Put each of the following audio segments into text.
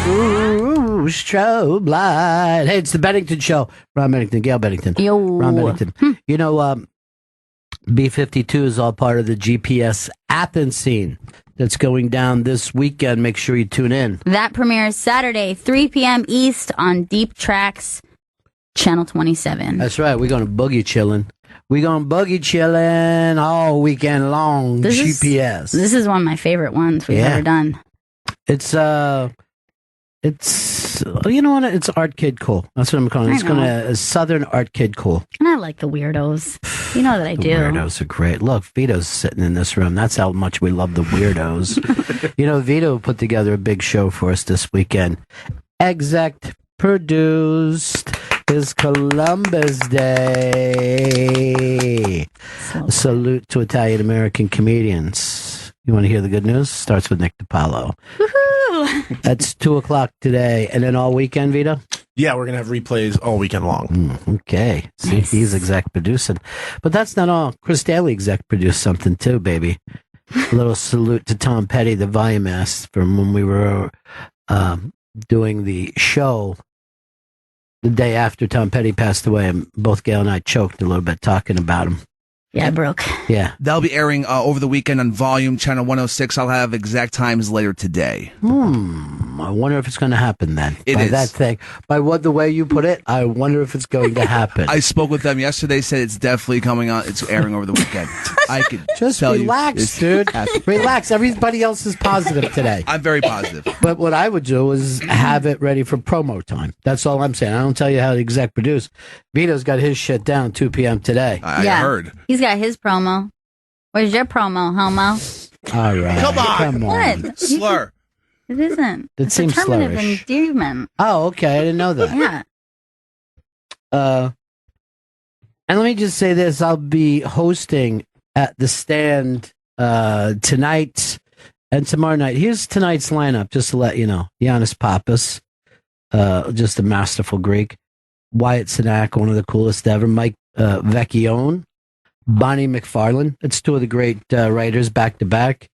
Ooh, strobe light. Hey, it's the Bennington Show. Ron Bennington, Gail Bennington. Yo. Ron Bennington. You know, B-52 is all part of the GPS Athens scene that's going down this weekend. Make sure you tune in. That premieres Saturday, 3 p.m. East on Deep Tracks, Channel 27. That's right. We're going to boogie chillin'. We're going to boogie chillin' all weekend long. GPS. This is one of my favorite ones we've ever done. It's you know what? It's art kid cool. That's what I'm calling it. It's a southern art kid cool. And I like the weirdos. You know that I do. Weirdos are great. Look, Vito's sitting in this room. That's how much we love the weirdos. You know, Vito put together a big show for us this weekend. Exec produced his Columbus Day. Salute to Italian American comedians. You want to hear the good news? Starts with Nick DiPaolo. That's 2:00 today, and then all weekend, Vito? Yeah, we're going to have replays all weekend long. Okay. See, he's exec producing. But that's not all. Chris Daly exec produced something too, baby. A little salute to Tom Petty, the volume master, from when we were doing the show the day after Tom Petty passed away, and both Gail and I choked a little bit talking about him. Yeah, Brooke. Yeah. They'll be airing over the weekend on Volume, Channel 106. I'll have exact times later today. I wonder if it's going to happen then. It is. That thing. By the way you put it, I wonder if it's going to happen. I spoke with them yesterday, said it's definitely coming on. It's airing over the weekend. I could just tell relax, dude. Relax. Everybody else is positive today. I'm very positive. But what I would do is have it ready for promo time. That's all I'm saying. I don't tell you how to exec produce. Vito's got his shit down 2 p.m. today. I heard. He's got his promo. Where's your promo, homo? All right. Come on. What? Slur. It isn't. It It's seems a terminative slurish. endearment. Oh, okay. I didn't know that. Yeah. And let me just say this. I'll be hosting at the Stand tonight and tomorrow night. Here's tonight's lineup, just to let you know. Giannis Papas, just a masterful Greek. Wyatt Cenac, one of the coolest ever. Mike Vecchione. Bonnie McFarlane. It's two of the great writers back to back.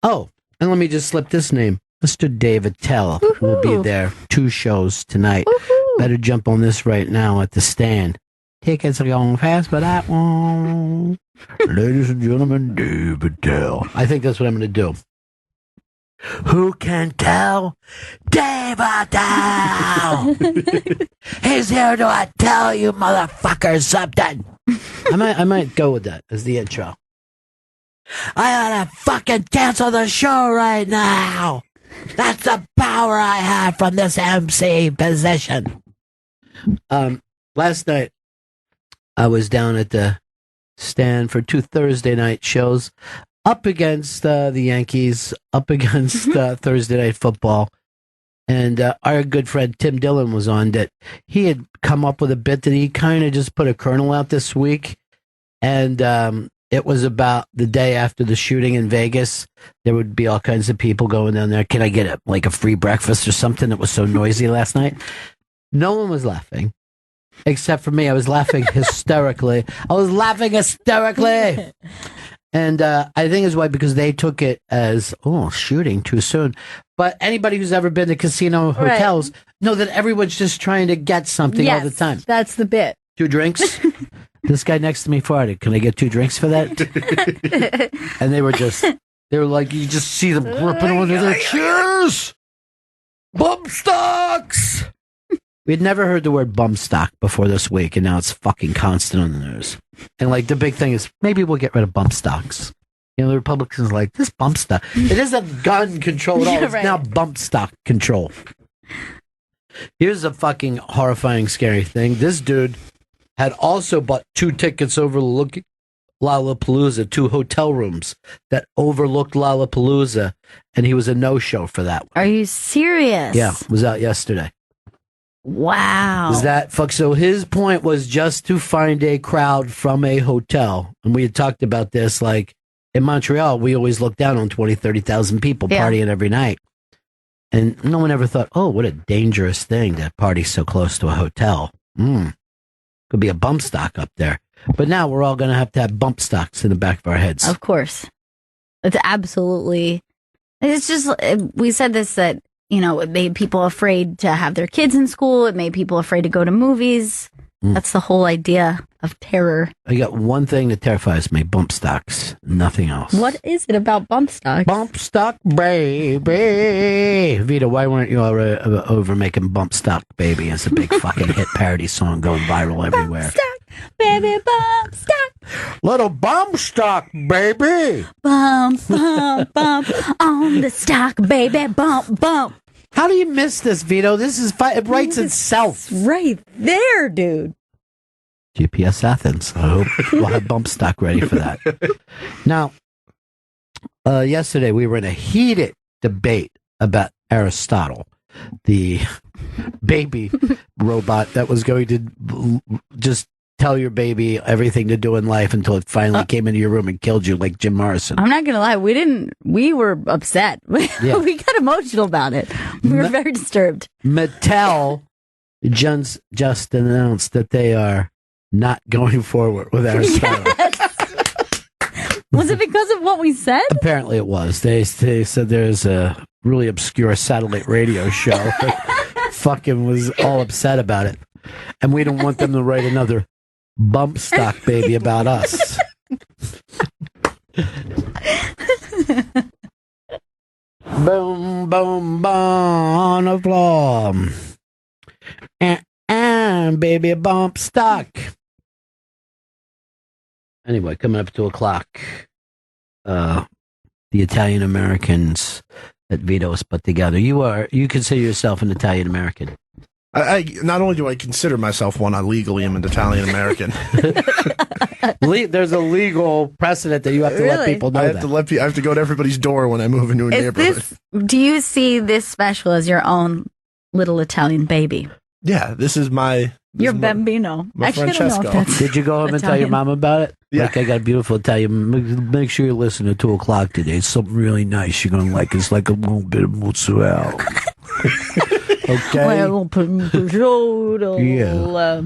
Oh, and let me just slip this name. Mr. David Tell will be there. 2 shows tonight. Woo-hoo. Better jump on this right now at the Stand. Tickets are going fast for that one. Ladies and gentlemen, David Tell. I think that's what I'm going to do. Who can tell? David Tell! He's here to tell you motherfuckers something. I might go with that as the intro. I gotta fucking cancel the show right now. That's the power I have from this MC position. Last night, I was down at the Stand for 2 Thursday night shows, up against the Yankees, up against Thursday Night Football. And our good friend Tim Dillon was on that. He had come up with a bit that he kind of just put a kernel out this week. And it was about the day after the shooting in Vegas. There would be all kinds of people going down there. Can I get a free breakfast or something? It was so noisy last night. No one was laughing. Except for me. I was laughing hysterically. And I think it's why, because they took it as, shooting too soon. But anybody who's ever been to casino hotels know that everyone's just trying to get something all the time. That's the bit. 2 drinks? This guy next to me farted. Can I get 2 drinks for that? And they were like, you just see them gripping onto their chairs. Bump stocks! We'd never heard the word bump stock before this week, and now it's fucking constant on the news. And the big thing is, maybe we'll get rid of bump stocks. You know, the Republicans are like, this bump stock. It isn't gun control at all. It's now bump stock control. Here's a fucking horrifying, scary thing. This dude had also bought 2 tickets overlooking Lollapalooza, 2 hotel rooms that overlooked Lollapalooza, and he was a no-show for that one. Are you serious? Yeah, was out yesterday. Wow. Is that fuck? So his point was just to find a crowd from a hotel. And we had talked about this, in Montreal, we always look down on 20, 30,000 people partying every night. And no one ever thought, what a dangerous thing to party so close to a hotel. Could be a bump stock up there. But now we're all going to have bump stocks in the back of our heads. Of course. It's absolutely, it's just, we said this, that, you know, it made people afraid to have their kids in school. It made people afraid to go to movies. That's the whole idea of terror. I got one thing that terrifies me: bump stocks. Nothing else. What is it about bump stocks? Bump stock baby. Vito, why weren't you over making Bump Stock Baby? It's a big fucking hit parody song going viral everywhere. Bump stock, baby, bump stock. Little bump stock baby. Bump, bump, bump on the stock, baby, bump, bump. How do you miss this, Vito? This is it writes itself. It's right there, dude. GPS Athens. I hope we'll have bump stock ready for that. Now, yesterday we were in a heated debate about Aristotle, the baby robot that was going to just tell your baby everything to do in life until it finally came into your room and killed you like Jim Morrison. I'm not going to lie. We were upset. Yeah. We got emotional about it. We were very disturbed. Mattel just announced that they are not going forward with Aristotle. Was it because of what we said? Apparently it was. They said there's a really obscure satellite radio show that fucking was all upset about it. And we don't want them to write another bump stock baby about us. Boom, boom, boom on the floor. And baby bump stock. Anyway, coming up at 2:00, the Italian Americans that Vito has put together. You consider yourself an Italian American? I not only do I consider myself one, I legally am an Italian American. There's a legal precedent that you have to let people know. I have to go to everybody's door when I move into a neighborhood. Do you see this special as your own little Italian baby? Yeah, this is Your bambino. my Actually, I don't know Francesco. if that's Did you go home and tell your mom about it? Yeah. Like, I got a beautiful Italian. Make sure you listen at 2:00 today. It's something really nice you're going to like. It's like a little bit of mozzarella. Okay? Well, prosciutto. Yeah.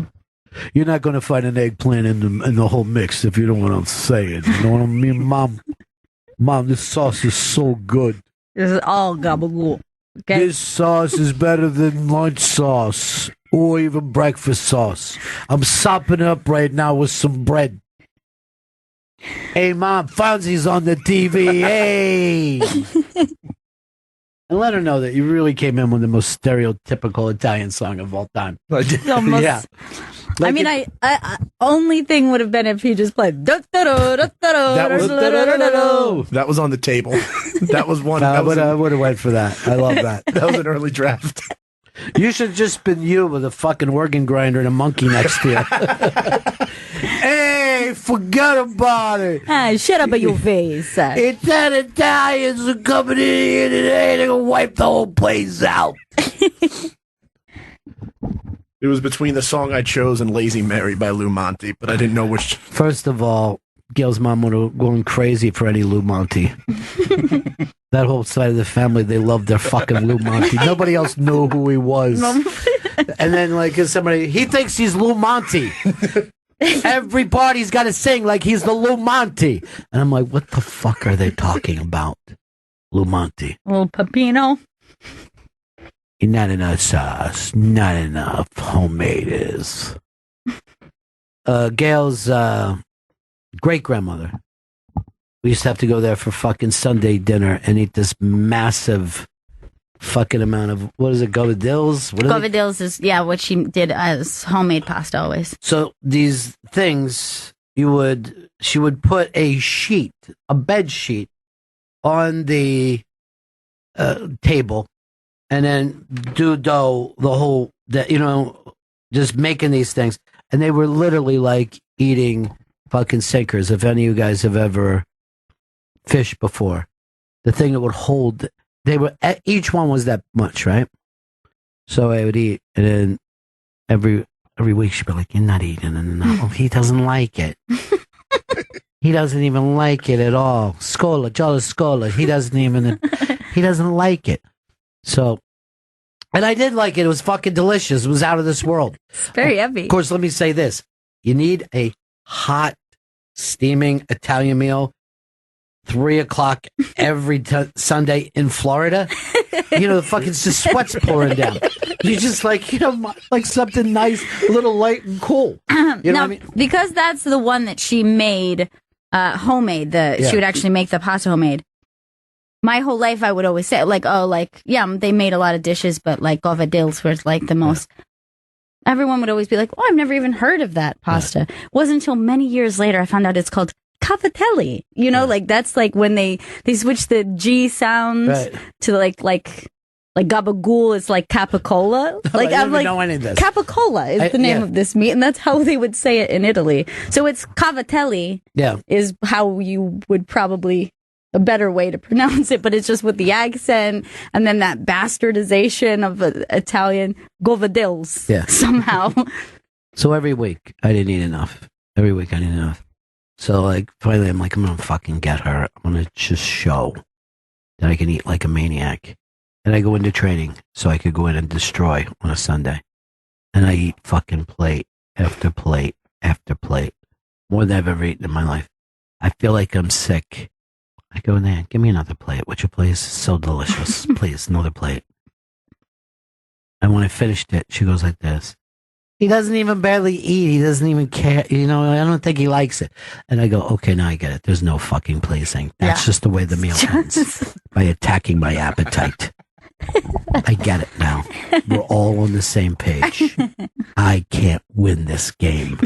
You're not going to find an eggplant in the whole mix if you know what I'm saying. You know what I mean, Mom? Mom, this sauce is so good. This is all gabagool. Okay. This sauce is better than lunch sauce or even breakfast sauce. I'm sopping it up right now with some bread. Hey, Mom, Fonzie's on the TV. Hey! And let her know that you really came in with the most stereotypical Italian song of all time. Almost. Yeah. I mean, I only thing would have been if he just played. That was on the table. That was one. I would have went for that. I love that. That was an early draft. You should have just been you with a fucking organ grinder and a monkey next to you. Hey, forget about it. Shut up at your face. It's that Italians are coming in here today. They're going to wipe the whole place out. It was between the song I chose and Lazy Mary by Lou Monte, but I didn't know which. First of all, Gail's mom would have gone crazy for any Lou Monte. That whole side of the family, they loved their fucking Lou Monte. Nobody else knew who he was. And then, like, he thinks he's Lou Monte. Everybody's got to sing like he's the Lou Monte. And I'm like, what the fuck are they talking about? Lou Monte. Little Peppino. Not enough sauce. Not enough homemade is. Gail's great-grandmother. We used to have to go there for fucking Sunday dinner and eat this massive fucking amount of, what is it, govadilles? Govadilles is, what she did as homemade pasta always. So these things, she would put a bed sheet on the table and then do dough just making these things. And they were literally like eating fucking sinkers. If any of you guys have ever fished before, the thing that would hold, each one was that much, right? So I would eat, and then every week she'd be like, "You're not eating enough." He doesn't like it. He doesn't even like it at all. Scola, Jolly Scola. He doesn't like it. So, and I did like it. It was fucking delicious. It was out of this world. It's very heavy. Of course, let me say this. You need a hot, steaming Italian meal. 3:00 every Sunday in Florida. The fucking just sweat's pouring down. You're just like, like something nice, a little light and cool. You know what I mean? Because that's the one that she made homemade. She would actually make the pasta homemade. My whole life, I would always say, they made a lot of dishes, but like govadils was like the most. Everyone would always be like, "Oh, I've never even heard of that pasta." It wasn't until many years later I found out it's called cavatelli. That's like when they switch the G sounds to like gabagool is like capicola. I don't know any of this. Capicola is the name of this meat, and that's how they would say it in Italy. So it's cavatelli. Yeah, is how you would probably a better way to pronounce it, but it's just with the accent and then that bastardization of Italian govadils. Yeah, somehow. So every week I didn't eat enough. Every week I didn't eat enough. So finally I'm gonna fucking get her. I'm gonna just show that I can eat like a maniac. And I go into training so I could go in and destroy on a Sunday. And I eat fucking plate after plate after plate. More than I've ever eaten in my life. I feel like I'm sick. I go in there, give me another plate. Would you please? It's so delicious. Please, another plate. And when I finished it, she goes like this. He doesn't even barely eat. He doesn't even care. I don't think he likes it. And I go, okay, now I get it. There's no fucking pleasing. That's just the way the meal ends. By attacking my appetite. I get it now. We're all on the same page. I can't win this game.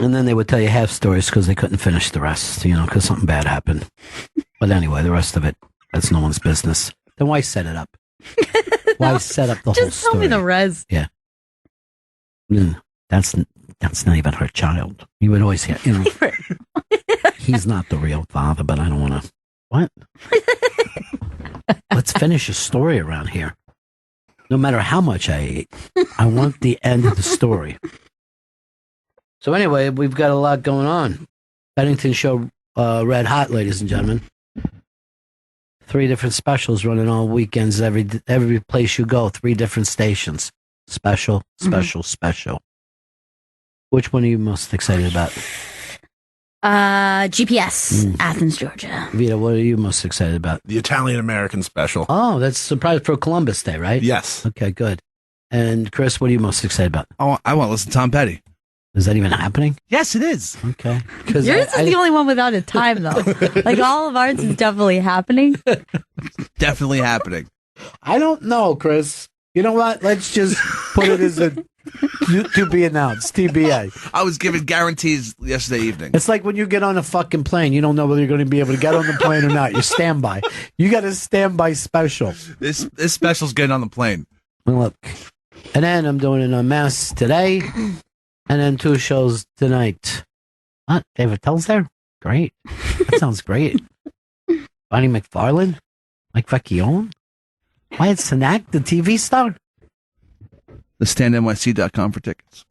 And then they would tell you half stories because they couldn't finish the rest, because something bad happened. But anyway, the rest of it, that's no one's business. Then why set it up? Why set up the whole story? Just tell me the res. Yeah. That's not even her child. You would always hear, he's not the real father, but I don't want to. What? Let's finish a story around here. No matter how much I eat, I want the end of the story. So anyway, we've got a lot going on. Bennington Show red hot, ladies and gentlemen. 3 different specials running all weekends. Every place you go, 3 different stations. Special. Which one are you most excited about? GPS, Athens, Georgia. Vito, what are you most excited about? The Italian-American special. Oh, that's a surprise for Columbus Day, right? Yes. Okay, good. And Chris, what are you most excited about? I want to listen to Tom Petty. Is that even happening? Yes, it is. Okay. Yours is the only one without a time, though. Like, all of ours is definitely happening. Definitely happening. I don't know, Chris. You know what? Let's just put it as a to be announced, TBA. I was given guarantees yesterday evening. It's like when you get on a fucking plane, you don't know whether you're going to be able to get on the plane or not. You standby. You got a standby special. This special's getting on the plane. Well, look. And then I'm doing an unmasked today. And then 2 shows tonight. What? David Tell's there? Great. That sounds great. Bonnie McFarlane? Mike Vecchione? Wyatt Cenac, the TV star? TheStandNYC.com for tickets.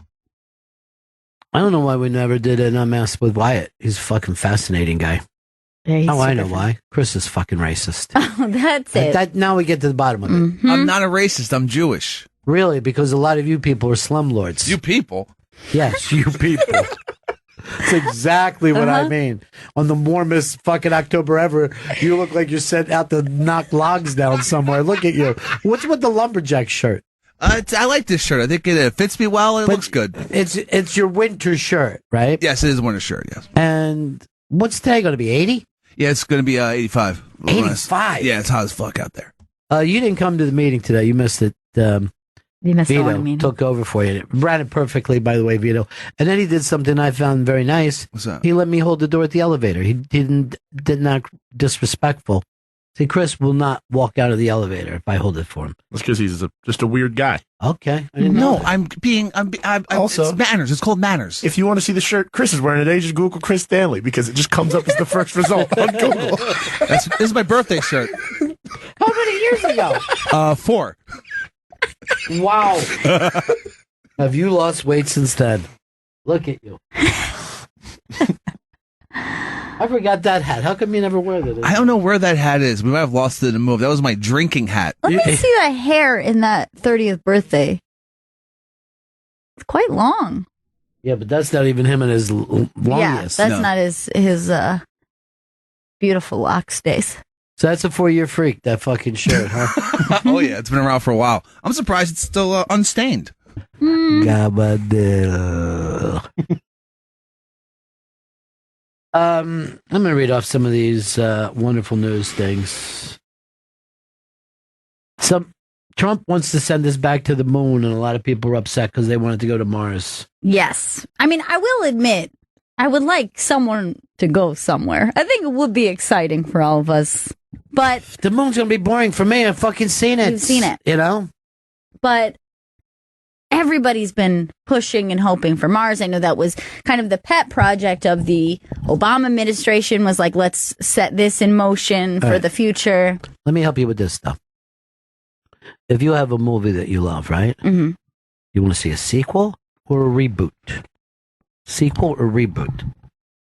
I don't know why we never did an unmasked with Wyatt. He's a fucking fascinating guy. Yeah, I know why. Chris is fucking racist. Oh, that's it. Now we get to the bottom of it. Mm-hmm. I'm not a racist. I'm Jewish. Really? Because a lot of you people are slumlords. You people? Yes, you people. That's exactly what I mean. On the warmest fucking October ever, you look like you're sent out to knock logs down somewhere. Look at you. What's with the lumberjack shirt? I like this shirt. I think it fits me well and it looks good. It's your winter shirt, right? Yes, it is a winter shirt, yes. And what's today going to be, 80? Yeah, it's going to be 85. 85? Yeah, it's hot as fuck out there. You didn't come to the meeting today. You missed it. You missed the one Vito meeting. took over for you. It ran it perfectly, by the way, Vito. And then he did something I found very nice. What's that? He let me hold the door at the elevator. He did not disrespectful. See, Chris will not walk out of the elevator if I hold it for him. That's because he's just a weird guy. Okay. I didn't know that. I'm Also, it's manners. It's called manners. If you want to see the shirt Chris is wearing today, just Google Chris Stanley because it just comes up as the first result on Google. This is my birthday shirt. How many years ago? 4. Wow. Have you lost weight since then? Look at you. I forgot that hat. How come you never wear that? I don't know where that hat is. We might have lost it in the move. That was my drinking hat. Let me see the hair in that 30th birthday. It's quite long. Yeah, but that's not even him in his longest. Yeah, that's not his beautiful locks days. So that's a 4-year freak, that fucking shirt, huh? Oh, yeah. It's been around for a while. I'm surprised it's still unstained. Gabadil. I'm going to read off some of these wonderful news things. Trump wants to send us back to the moon, and a lot of people are upset because they wanted to go to Mars. Yes. I mean, I will admit, I would like someone to go somewhere. I think it would be exciting for all of us. But the moon's going to be boring for me. I've fucking seen it. You've seen it. You know? But everybody's been pushing and hoping for Mars. I know that was kind of the pet project of the Obama administration, was like, let's set this in motion for the future. Let me help you with this stuff. If you have a movie that you love, right? Mm-hmm. You want to see a sequel or a reboot? Sequel or reboot?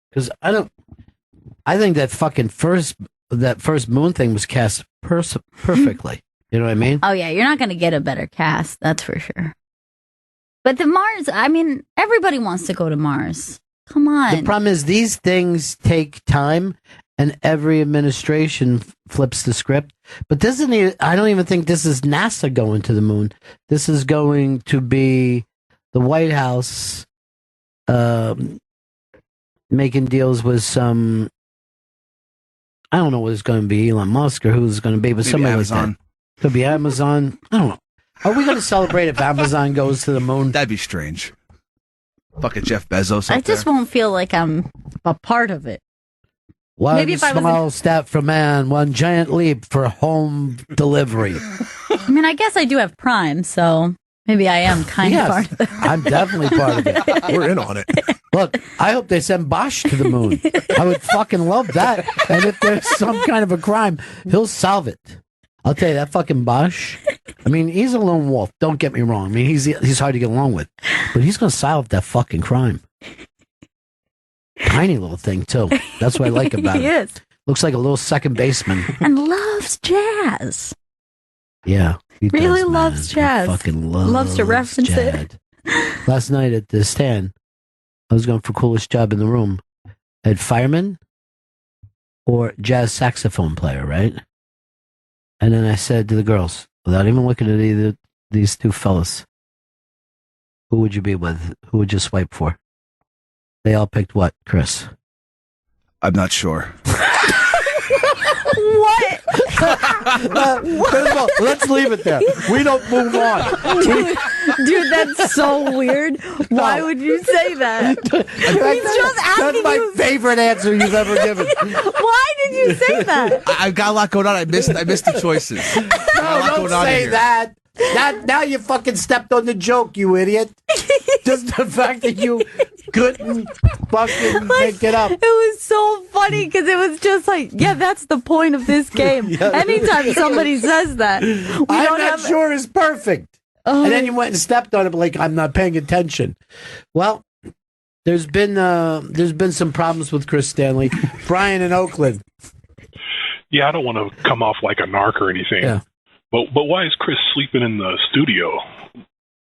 Because I think that fucking first moon thing was cast perfectly. You know what I mean? Oh, yeah. You're not going to get a better cast. That's for sure. But the Mars, I mean, everybody wants to go to Mars. Come on. The problem is these things take time, and every administration flips the script. But I don't even think this is NASA going to the moon. This is going to be the White House making deals with some, I don't know what it's going to be, Elon Musk or who it's going to be, but Maybe somebody Amazon. like that. Could be Amazon. I don't know. Are we going to celebrate if Amazon goes to the moon? That'd be strange. Fucking Jeff Bezos. I just won't feel like I'm a part of it. One Maybe if I was small step for man, one giant leap for home delivery. I mean, I guess I do have Prime, so maybe I am kind of part of it. I'm definitely part of it. We're in on it. Look, I hope they send Bosch to the moon. I would fucking love that. And if there's some kind of a crime, he'll solve it. I'll tell you, that fucking Bosch, I mean, he's a lone wolf. Don't get me wrong. I mean, he's hard to get along with. But he's going to solve that fucking crime. Tiny little thing, too. That's what I like about him. He is. Looks like a little second baseman. And loves jazz. Yeah. He Really does, loves man. jazz. He fucking loves to reference jazz. it. Last night at the stand, I was going for coolest job in the room. I had fireman or jazz saxophone player, right? And then I said to the girls, without even looking at either these two fellas, who would you be with? Who would you swipe for? They all picked what, Chris? I'm not sure. What? First of all, let's leave it there. We don't move on. Dude, that's so weird. Why would you say that? He's just asking That's my you. favorite answer you've ever given. Why did you say that? I've got a lot going on. I missed the choices. No, don't say that. Now you fucking stepped on the joke, you idiot. Just the fact that you couldn't fucking make it up. It was so funny because it was just like, yeah, that's the point of this game. Anytime somebody says that, I'm not sure is perfect. Oh. And then you went and stepped on it, but like, I'm not paying attention. Well, there's been some problems with Chris Stanley. Brian in Oakland. Yeah, I don't want to come off like a narc or anything. Yeah. But why is Chris sleeping in the studio?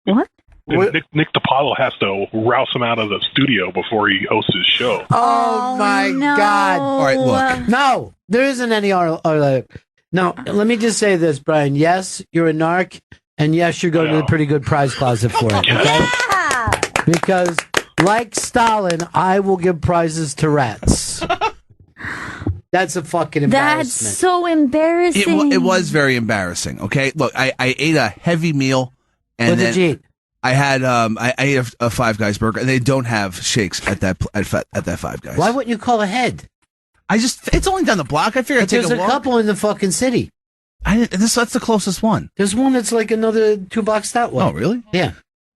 What? Nick DiPaolo has to rouse him out of the studio before he hosts his show. Oh my no. God. All right, look. No, there isn't any No, let me just say this, Brian. Yes, you're a narc, and yes, you're going to the pretty good prize closet for it, okay? Yeah. Because, like Stalin, I will give prizes to rats. That's a fucking embarrassment. That's so embarrassing. It was very embarrassing. Okay, look, I ate a heavy meal, and What did you eat? I had I ate a Five Guys burger, and they don't have shakes at that Five Guys. Why wouldn't you call ahead? It's only down the block. I figured I'd take There's a a walk. couple in the fucking city. That's the closest one. There's one that's like another 2 blocks that way. Oh, really? Yeah.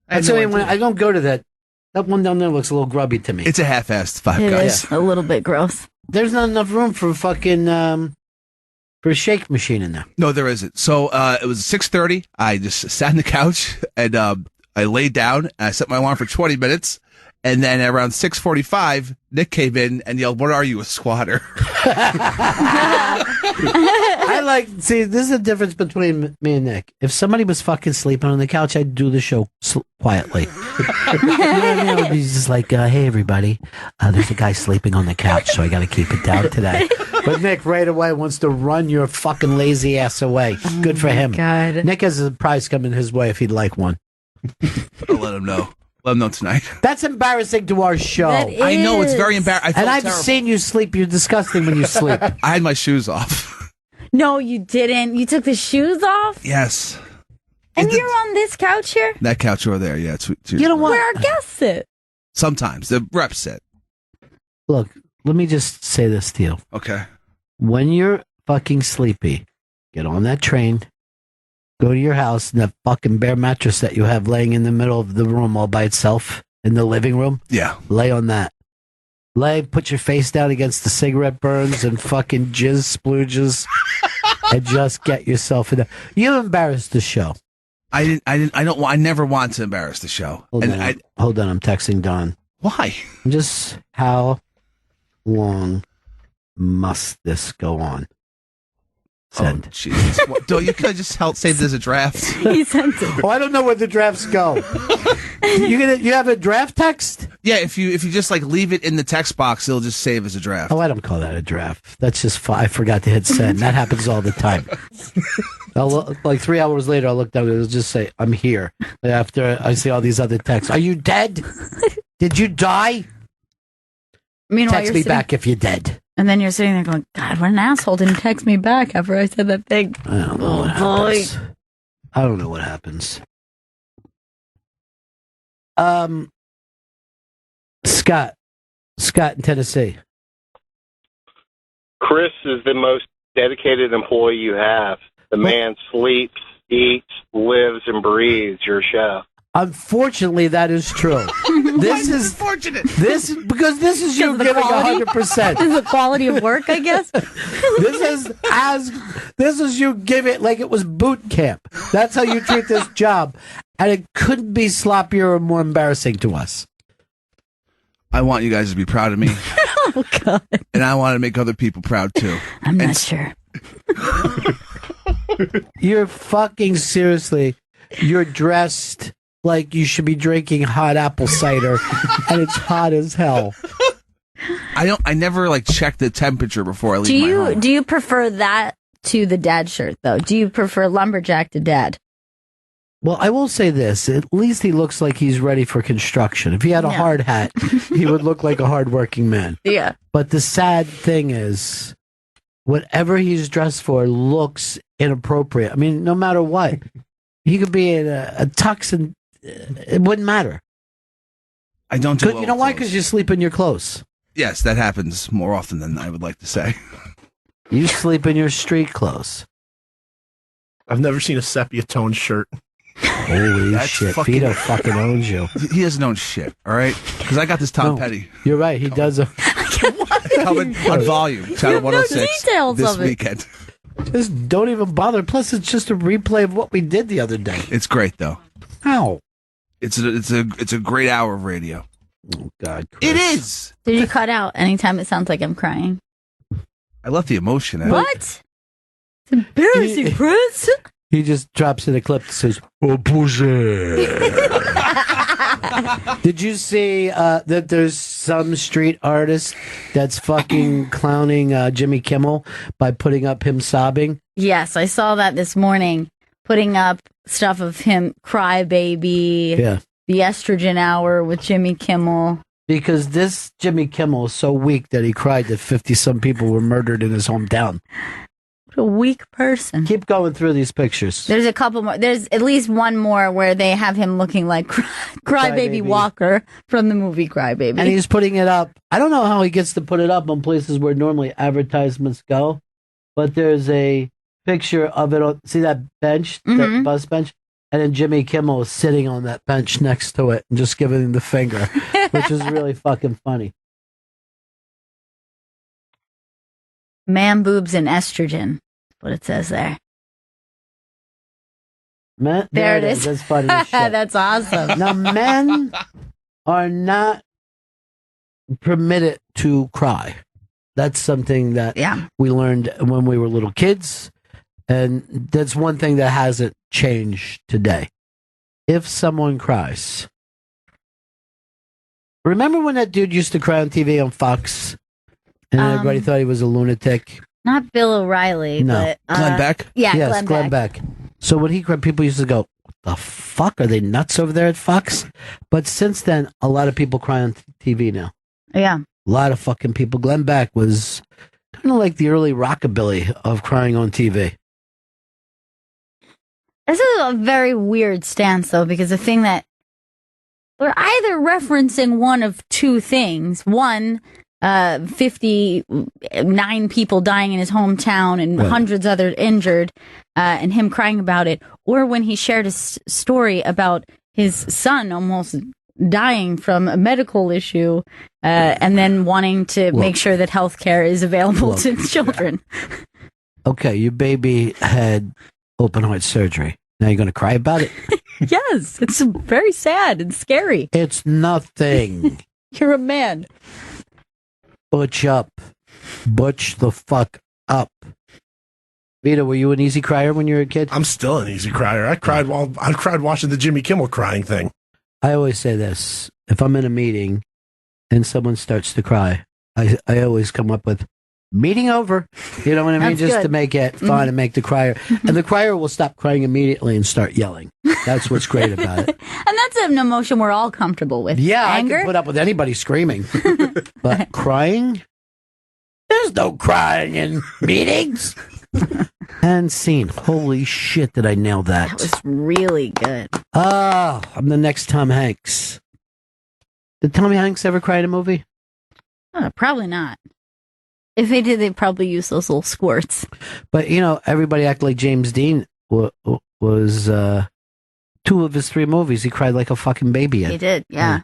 I had That's no the only one. idea. I don't go to that. That one down there looks a little grubby to me. It's a half-assed Five It Guys. is a little bit gross. There's not enough room for fucking for a shake machine in there. No, there isn't. So it was 6:30. I just sat on the couch and I laid down. And I set my alarm for 20 minutes, And then around 6:45, Nick came in and yelled, "What are you, a squatter?" See, this is the difference between me and Nick. If somebody was fucking sleeping on the couch, I'd do the show quietly. You know what I mean? I would be just like, hey, everybody, there's a guy sleeping on the couch, so I got to keep it down today. But Nick right away wants to run your fucking lazy ass away. Good for him. God. Nick has a prize coming his way if he'd like one. I'll let him know. Let him know tonight. That's embarrassing to our show. I know, it's very embarrassing. And I've seen you sleep. You're disgusting when you sleep. I had my shoes off. No, you didn't. You took the shoes off? Yes. And you're on this couch here? That couch over there, yeah. You know what? Where our guests sit? Sometimes. The reps sit. Look, let me just say this to you. Okay. When you're fucking sleepy, get on that train, go to your house, and that fucking bare mattress that you have laying in the middle of the room all by itself in the living room. Yeah. Lay on that. Put your face down against the cigarette burns and fucking jizz splooges and just get yourself in there. You embarrassed the show. I never want to embarrass the show. Hold on, I'm texting Don. Why? Just how long must this go on? Send. Oh, Jesus. You could just say there's a draft. He sent it. Oh, I don't know where the drafts go. You have a draft text? Yeah, if you just like leave it in the text box, it'll just save as a draft. Oh, I don't call that a draft. That's just I forgot to hit send. That happens all the time. Like 3 hours later, I'll look down and it'll just say, "I'm here." After I see all these other texts. Are you dead? Did you die? Meanwhile, Text me back if you're dead. And then you're sitting there going, God, what an asshole didn't text me back after I said that thing. I don't know what happens. I don't know what happens. Scott in Tennessee. Chris is the most dedicated employee you have. The man sleeps, eats, lives, and breathes your show. Unfortunately, that is true. This is unfortunate. Because this is you giving 100%. This is the quality of work, I guess. This is you give it like it was boot camp. That's how you treat this job, and it couldn't be sloppier or more embarrassing to us. I want you guys to be proud of me. Oh God! And I want to make other people proud too. I'm not sure. You're fucking seriously. You're dressed like you should be drinking hot apple cider, and it's hot as hell. I never like check the temperature before I leave my home. Do you prefer that to the dad shirt though? Do you prefer lumberjack to dad? Well, I will say this. At least he looks like he's ready for construction. If he had a hard hat, he would look like a hardworking man. Yeah. But the sad thing is, whatever he's dressed for looks inappropriate. I mean, no matter what. He could be in a tux and it wouldn't matter. I don't do well. You know why? Because you sleep in your clothes. Yes, that happens more often than I would like to say. You sleep in your street clothes. I've never seen a sepia toned shirt. Holy shit. Vito fucking owns you. He doesn't own shit, all right? Because I got this Tom Petty. You're right. He does. Coming on volume. Channel 106 this weekend. Just don't even bother. Plus, it's just a replay of what we did the other day. It's great, though. How? It's a great hour of radio. Oh, God. Chris. It is. Did you cut out anytime it sounds like I'm crying? I left the emotion out. What? It's embarrassing, Chris. He just drops in a clip that says, "Oh, pussy." Did you see that there's some street artist that's fucking clowning Jimmy Kimmel by putting up him sobbing? Yes, I saw that this morning. Putting up stuff of him, Cry Baby, the Estrogen Hour with Jimmy Kimmel. Because this Jimmy Kimmel is so weak that he cried that 50-some people were murdered in his hometown. What a weak person. Keep going through these pictures. There's a couple more. There's at least one more where they have him looking like Crybaby Walker from the movie Crybaby. And he's putting it up. I don't know how he gets to put it up on places where normally advertisements go, but there's a picture of it. See that bench, that bus bench? And then Jimmy Kimmel is sitting on that bench next to it and just giving him the finger, which is really fucking funny. Man boobs and estrogen. That's what it says there. There it is. That's funny as shit. That's awesome. Now, men are not permitted to cry. That's something that we learned when we were little kids. And that's one thing that hasn't changed today. If someone cries. Remember when that dude used to cry on TV on Fox? And everybody thought he was a lunatic? Not Bill O'Reilly, No. but... Glenn Beck? Yeah, yes, Glenn Beck. So when he cried, people used to go, what the fuck? Are they nuts over there at Fox? But since then, a lot of people cry on TV now. Yeah. A lot of fucking people. Glenn Beck was kind of like the early rockabilly of crying on TV. This is a very weird stance, though, because the thing that we're either referencing one of two things. One, 59 people dying in his hometown and hundreds other injured, and him crying about it. Or when he shared a story about his son almost dying from a medical issue, and then wanting to make sure that healthcare is available to children. Okay, your baby had open heart surgery. Now you're going to cry about it? Yes, it's very sad and scary. It's nothing. You're a man. Butch up. Butch the fuck up. Vito, were you an easy crier when you were a kid? I'm still an easy crier. I cried watching the Jimmy Kimmel crying thing. I always say this. If I'm in a meeting and someone starts to cry, I always come up with, meeting over. You know what I mean? That's Just good. to make it fun and make the crier. And the crier will stop crying immediately and start yelling. That's what's great about it. And that's an emotion we're all comfortable with. Yeah, Anger? I can put up with anybody screaming. But crying? There's no crying in meetings. And scene. Holy shit, did I nail that? That was really good. Oh, I'm the next Tom Hanks. Did Tom Hanks ever cry in a movie? Probably not. If they did, they'd probably use those little squirts. But, you know, everybody acted like James Dean was 2 of his 3 movies. He cried like a fucking baby in. He did, yeah.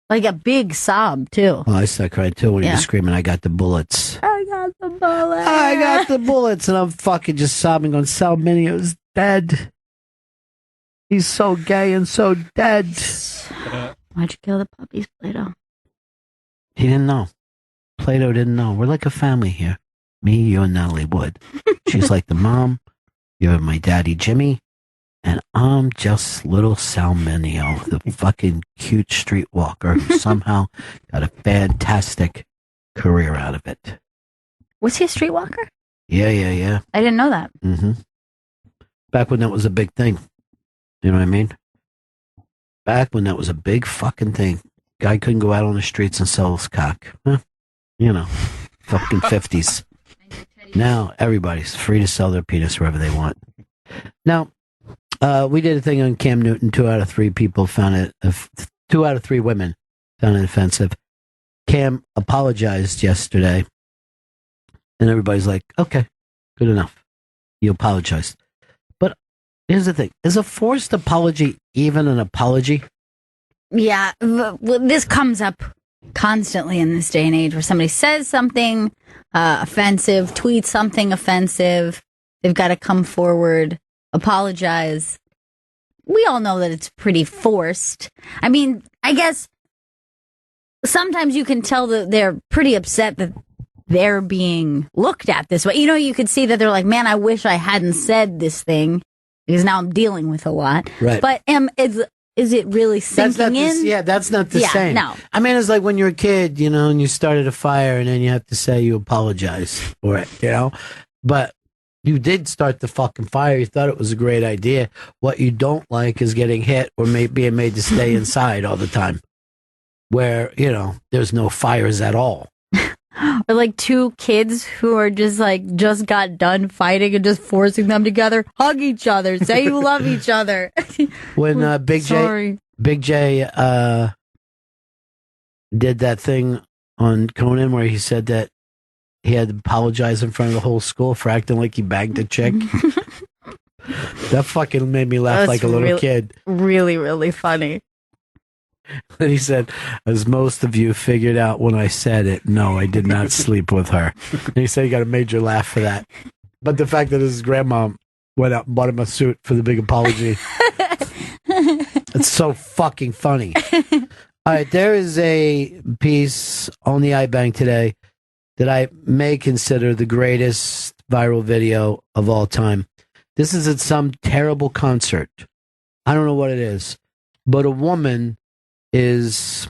Like a big sob, too. Oh, I started crying too when he was screaming, I got the bullets. I got the bullet. I got the bullets. And I'm fucking just sobbing on Sal Minio's dead. He's so gay and so dead. Why'd you kill the puppies, Plato? He didn't know. Plato didn't know. We're like a family here. Me, you, and Natalie Wood. She's like the mom. You're my daddy, Jimmy. And I'm just little Sal Minio, the fucking cute streetwalker who somehow got a fantastic career out of it. Was he a streetwalker? Yeah. I didn't know that. Mm-hmm. Back when that was a big thing. You know what I mean? Back when that was a big fucking thing. Guy couldn't go out on the streets and sell his cock. Huh? You know, fucking 50s. Now everybody's free to sell their penis wherever they want. Now, we did a thing on Cam Newton. 2 out of 3 people found it. 2 out of 3 women found it offensive. Cam apologized yesterday, and everybody's like, "Okay, good enough. You apologized." But here's the thing: is a forced apology even an apology? Yeah, this comes up constantly in this day and age where somebody says something offensive, tweets something offensive. They've got to come forward, apologize. We all know that it's pretty forced. I mean, I guess sometimes you can tell that they're pretty upset that they're being looked at this way. You know, you could see that they're like, man, I wish I hadn't said this thing because now I'm dealing with a lot. Right. But is it really sinking in? That's not the same. No. I mean, it's like when you're a kid, you know, and you started a fire and then you have to say you apologize for it, you know? But you did start the fucking fire. You thought it was a great idea. What you don't like is getting hit or being made to stay inside all the time where, you know, there's no fires at all. Or like 2 kids who are just got done fighting and just forcing them together. Hug each other. Say you love each other. When Big J did that thing on Conan where he said that he had to apologize in front of the whole school for acting like he bagged a chick. That fucking made me laugh like a little kid. Really, really funny. And he said, as most of you figured out when I said it, no, I did not sleep with her. And he said he got a major laugh for that. But the fact that his grandma went out and bought him a suit for the big apology. It's so fucking funny. All right, there is a piece on the iBank today that I may consider the greatest viral video of all time. This is at some terrible concert. I don't know what it is, but a woman is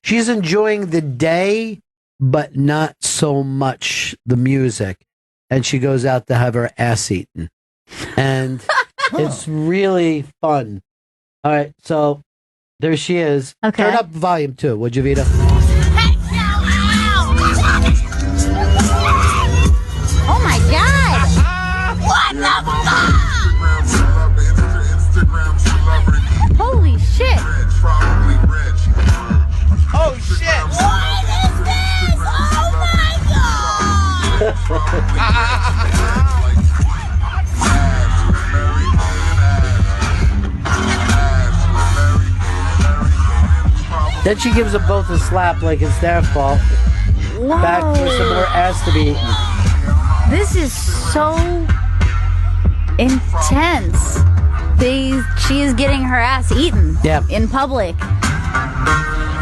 she's enjoying the day, but not so much the music. And she goes out to have her ass eaten. And it's really fun. All right, so there she is. Okay. Turn up volume 2, would you, Vita? Oh my God! What the fuck? Holy shit! Oh shit! What is this? Oh my God! Then she gives them both a slap like it's their fault. Whoa. Back for some more ass to be eaten. This is so intense. She is getting her ass eaten in public.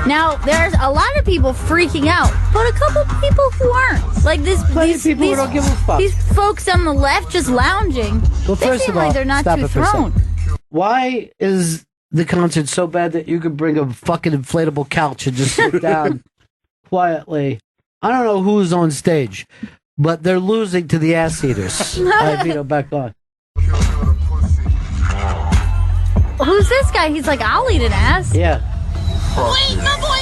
Now, there's a lot of people freaking out, but a couple people who aren't. Like these people who don't give a fuck. These folks on the left just lounging. Well, They first seem of all, like they're not stop too it for a thrown. second. Why is the concert so bad that you could bring a fucking inflatable couch and just sit down quietly? I don't know who's on stage, but they're losing to the ass eaters. All right, Vito, back on. Who's this guy? He's like, I'll eat an ass. Yeah. Wait, my boy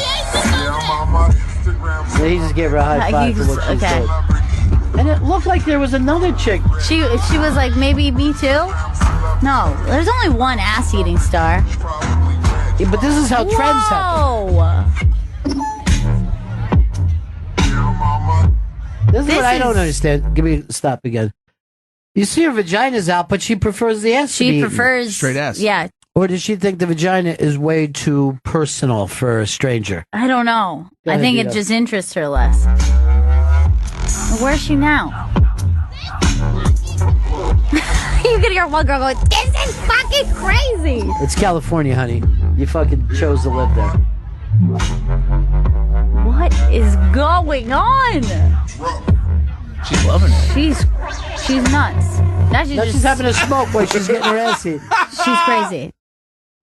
Yeah, he just gave her a high five for what she okay. said. And it looked like there was another chick. She was like, maybe me too? No, there's only one ass-eating star. Yeah, but this is how trends happen. Whoa! This is what I don't understand. Give me stop again. You see her vagina's out, but she prefers the ass to be She eaten. prefers... Straight ass. Yeah, Or does she think the vagina is way too personal for a stranger? I don't know. Go I ahead, think it Vito. just interests her less. Where's she now? You can hear one girl going, this is fucking crazy! It's California, honey. You fucking chose to live there. What is going on? She's loving it. She's nuts. Now she's Now just... she's having a smoke while she's getting her ass eaten. She's crazy.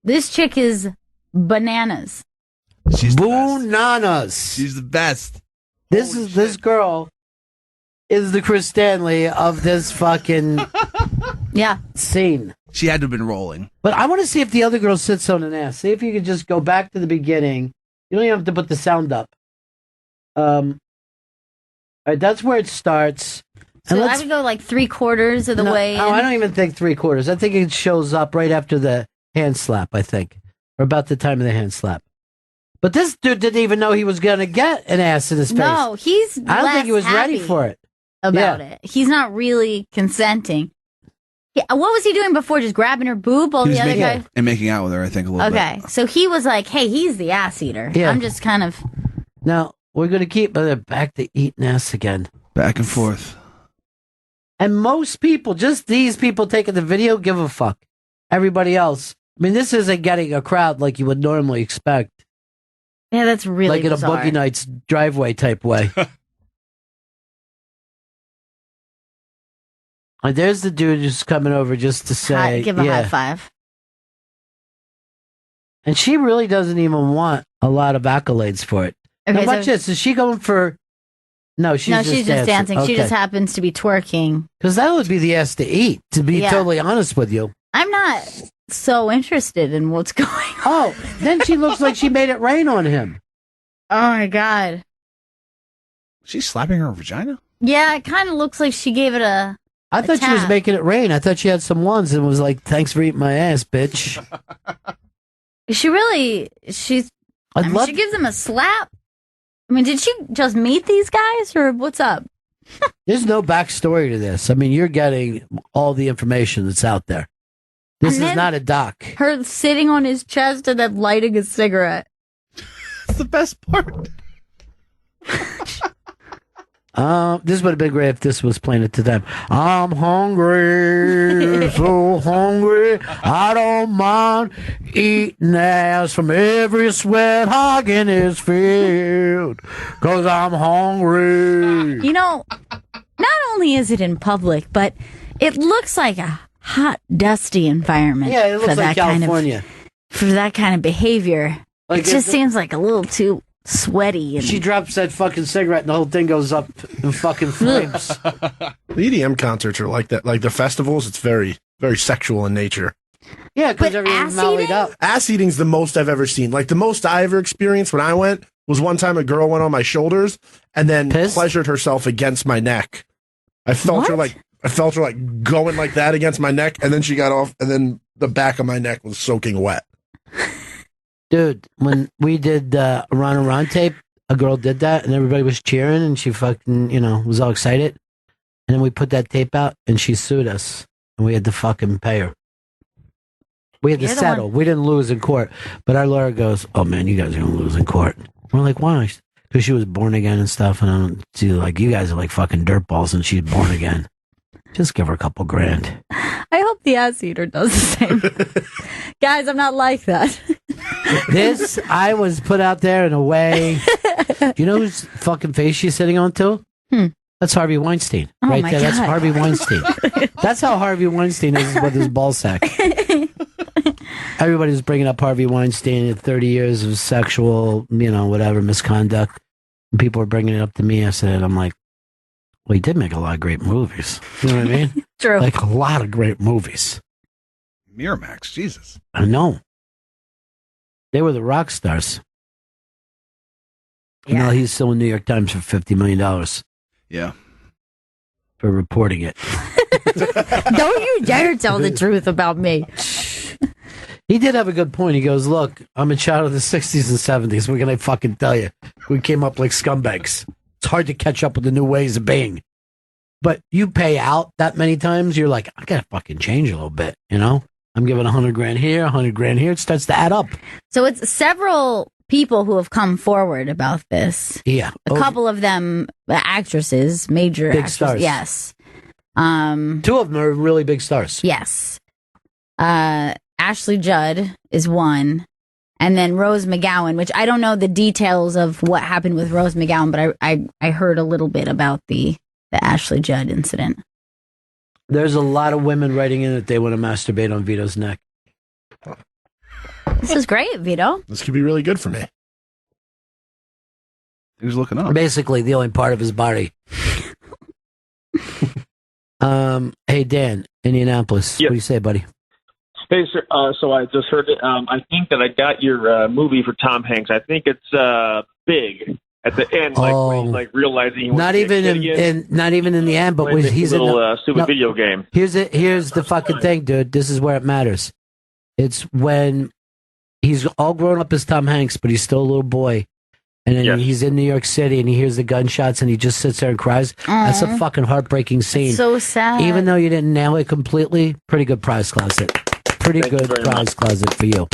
This chick is bananas. She's the best. Bananas. She's the best. This girl is the Chris Stanley of this fucking Yeah. scene. She had to have been rolling. But I want to see if the other girl sits on an ass. See if you could just go back to the beginning. You don't even have to put the sound up. All right, that's where it starts. So I would go like 3/4 of the way in. No, I don't even think 3/4. I think it shows up right after the hand slap, I think. Or about the time of the hand slap. But this dude didn't even know he was going to get an ass in his face. No, he's I don't think he was ready happy for it. about it. He's not really consenting. What was he doing before? Just grabbing her boob while He was the other making, guy... and making out with her, I think, a little bit. Okay, so he was like, hey, he's the ass eater. Yeah. I'm just kind of... Now, we're going to keep back to eating ass again. Back and forth. And most people, just these people taking the video, give a fuck. Everybody else, I mean, this isn't getting a crowd like you would normally expect. Yeah, that's really like in bizarre. a Boogie Nights driveway type way. And there's the dude who's coming over just to say, Give a high five. And she really doesn't even want a lot of accolades for it. Okay, Now, watch so- this. Is she going for... No, she's she's just dancing. She just happens to be twerking. Because that would be the ass to eat, to be Yeah. totally honest with you. I'm not so interested in what's going on. Oh, then she looks like she made it rain on him. Oh my God. She's slapping her vagina? Yeah, it kind of looks like she gave it a... I thought she was tap. making it rain. I thought she had some ones and was like, thanks for eating my ass, bitch. She really... She gives him a slap. I mean, did she just meet these guys or what's up? There's no backstory to this. I mean, you're getting all the information that's out there. This And is then not a doc. Her sitting on his chest and then lighting a cigarette. That's the best part. This would have been great if this was playing at the time. I'm hungry, so hungry, I don't mind eating ass from every sweat hog in his field, 'cause I'm hungry. You know, not only is it in public, but it looks like a hot, dusty environment. Yeah, it looks for like that California. for that kind of behavior. Like it just seems like a little too sweaty. And she drops that fucking cigarette and the whole thing goes up in fucking flames. The EDM concerts are like that. Like the festivals, it's very, very sexual in nature. Yeah, because But everyone's ass mollied eating? up. Ass eating's the most I've ever seen. Like the most I ever experienced when I went was one time a girl went on my shoulders and then Pissed? pleasured herself against my neck. I felt her What? like going like that against my neck, and then she got off, and then the back of my neck was soaking wet. Dude, when we did Ron and Ron tape, a girl did that and everybody was cheering and she fucking, was all excited. And then we put that tape out and she sued us and we had to fucking pay her. We had to You're the settle. We didn't lose in court. But our lawyer goes, "Oh man, you guys are going to lose in court." We're like, "Why?" Because she was born again and stuff. And I don't see, like, you guys are like fucking dirtballs and she's born again. Just give her a couple grand. I hope the ass eater does the same. Guys, I'm not like that. This, I was put out there in a way. Do you know whose fucking face she's sitting on too? That's Harvey Weinstein. Oh, right my there. That's God. Harvey Weinstein. That's how Harvey Weinstein is with his ball sack. Everybody's bringing up Harvey Weinstein and 30 years of sexual, whatever, misconduct. And people are bringing it up to me. I'm like, well, he did make a lot of great movies. You know what I mean? True. Like a lot of great movies. Miramax, Jesus. I know. They were the rock stars. Yeah. Now he's still in New York Times for $50 million Yeah. for reporting it. Don't you dare tell the truth about me. He did have a good point. He goes, "Look, I'm a child of the 60s and 70s. We're going to fucking tell you. We came up like scumbags. It's hard to catch up with the new ways of being. But you pay out that many times, you're like, I got to fucking change a little bit, I'm giving $100,000 here, $100,000 here. It starts to add up. So it's several people who have come forward about this. Yeah. A couple of them actresses, major Big actresses. stars. Yes. Two of them are really big stars. Yes. Ashley Judd is one. And then Rose McGowan, which I don't know the details of what happened with Rose McGowan, but I heard a little bit about the Ashley Judd incident. There's a lot of women writing in that they want to masturbate on Vito's neck. This is great, Vito. This could be really good for me. He was looking up. Basically, the only part of his body. Hey, Dan, Indianapolis. Yep. What do you say, buddy? Hey, sir. So I just heard it. I think that I got your movie for Tom Hanks. I think it's Big at the end, where he's like realizing he wants Not to even get a kid again. not even in the end, but Playing when this he's in little the, stupid no, video game. Here's the fucking thing, dude. This is where it matters. It's when he's all grown up as Tom Hanks, but he's still a little boy. And then Yes. he's in New York City and he hears the gunshots and he just sits there and cries. That's a fucking heartbreaking scene. So sad. Even though you didn't nail it completely, pretty good prize closet. Pretty Thank you good very prize much. closet for you.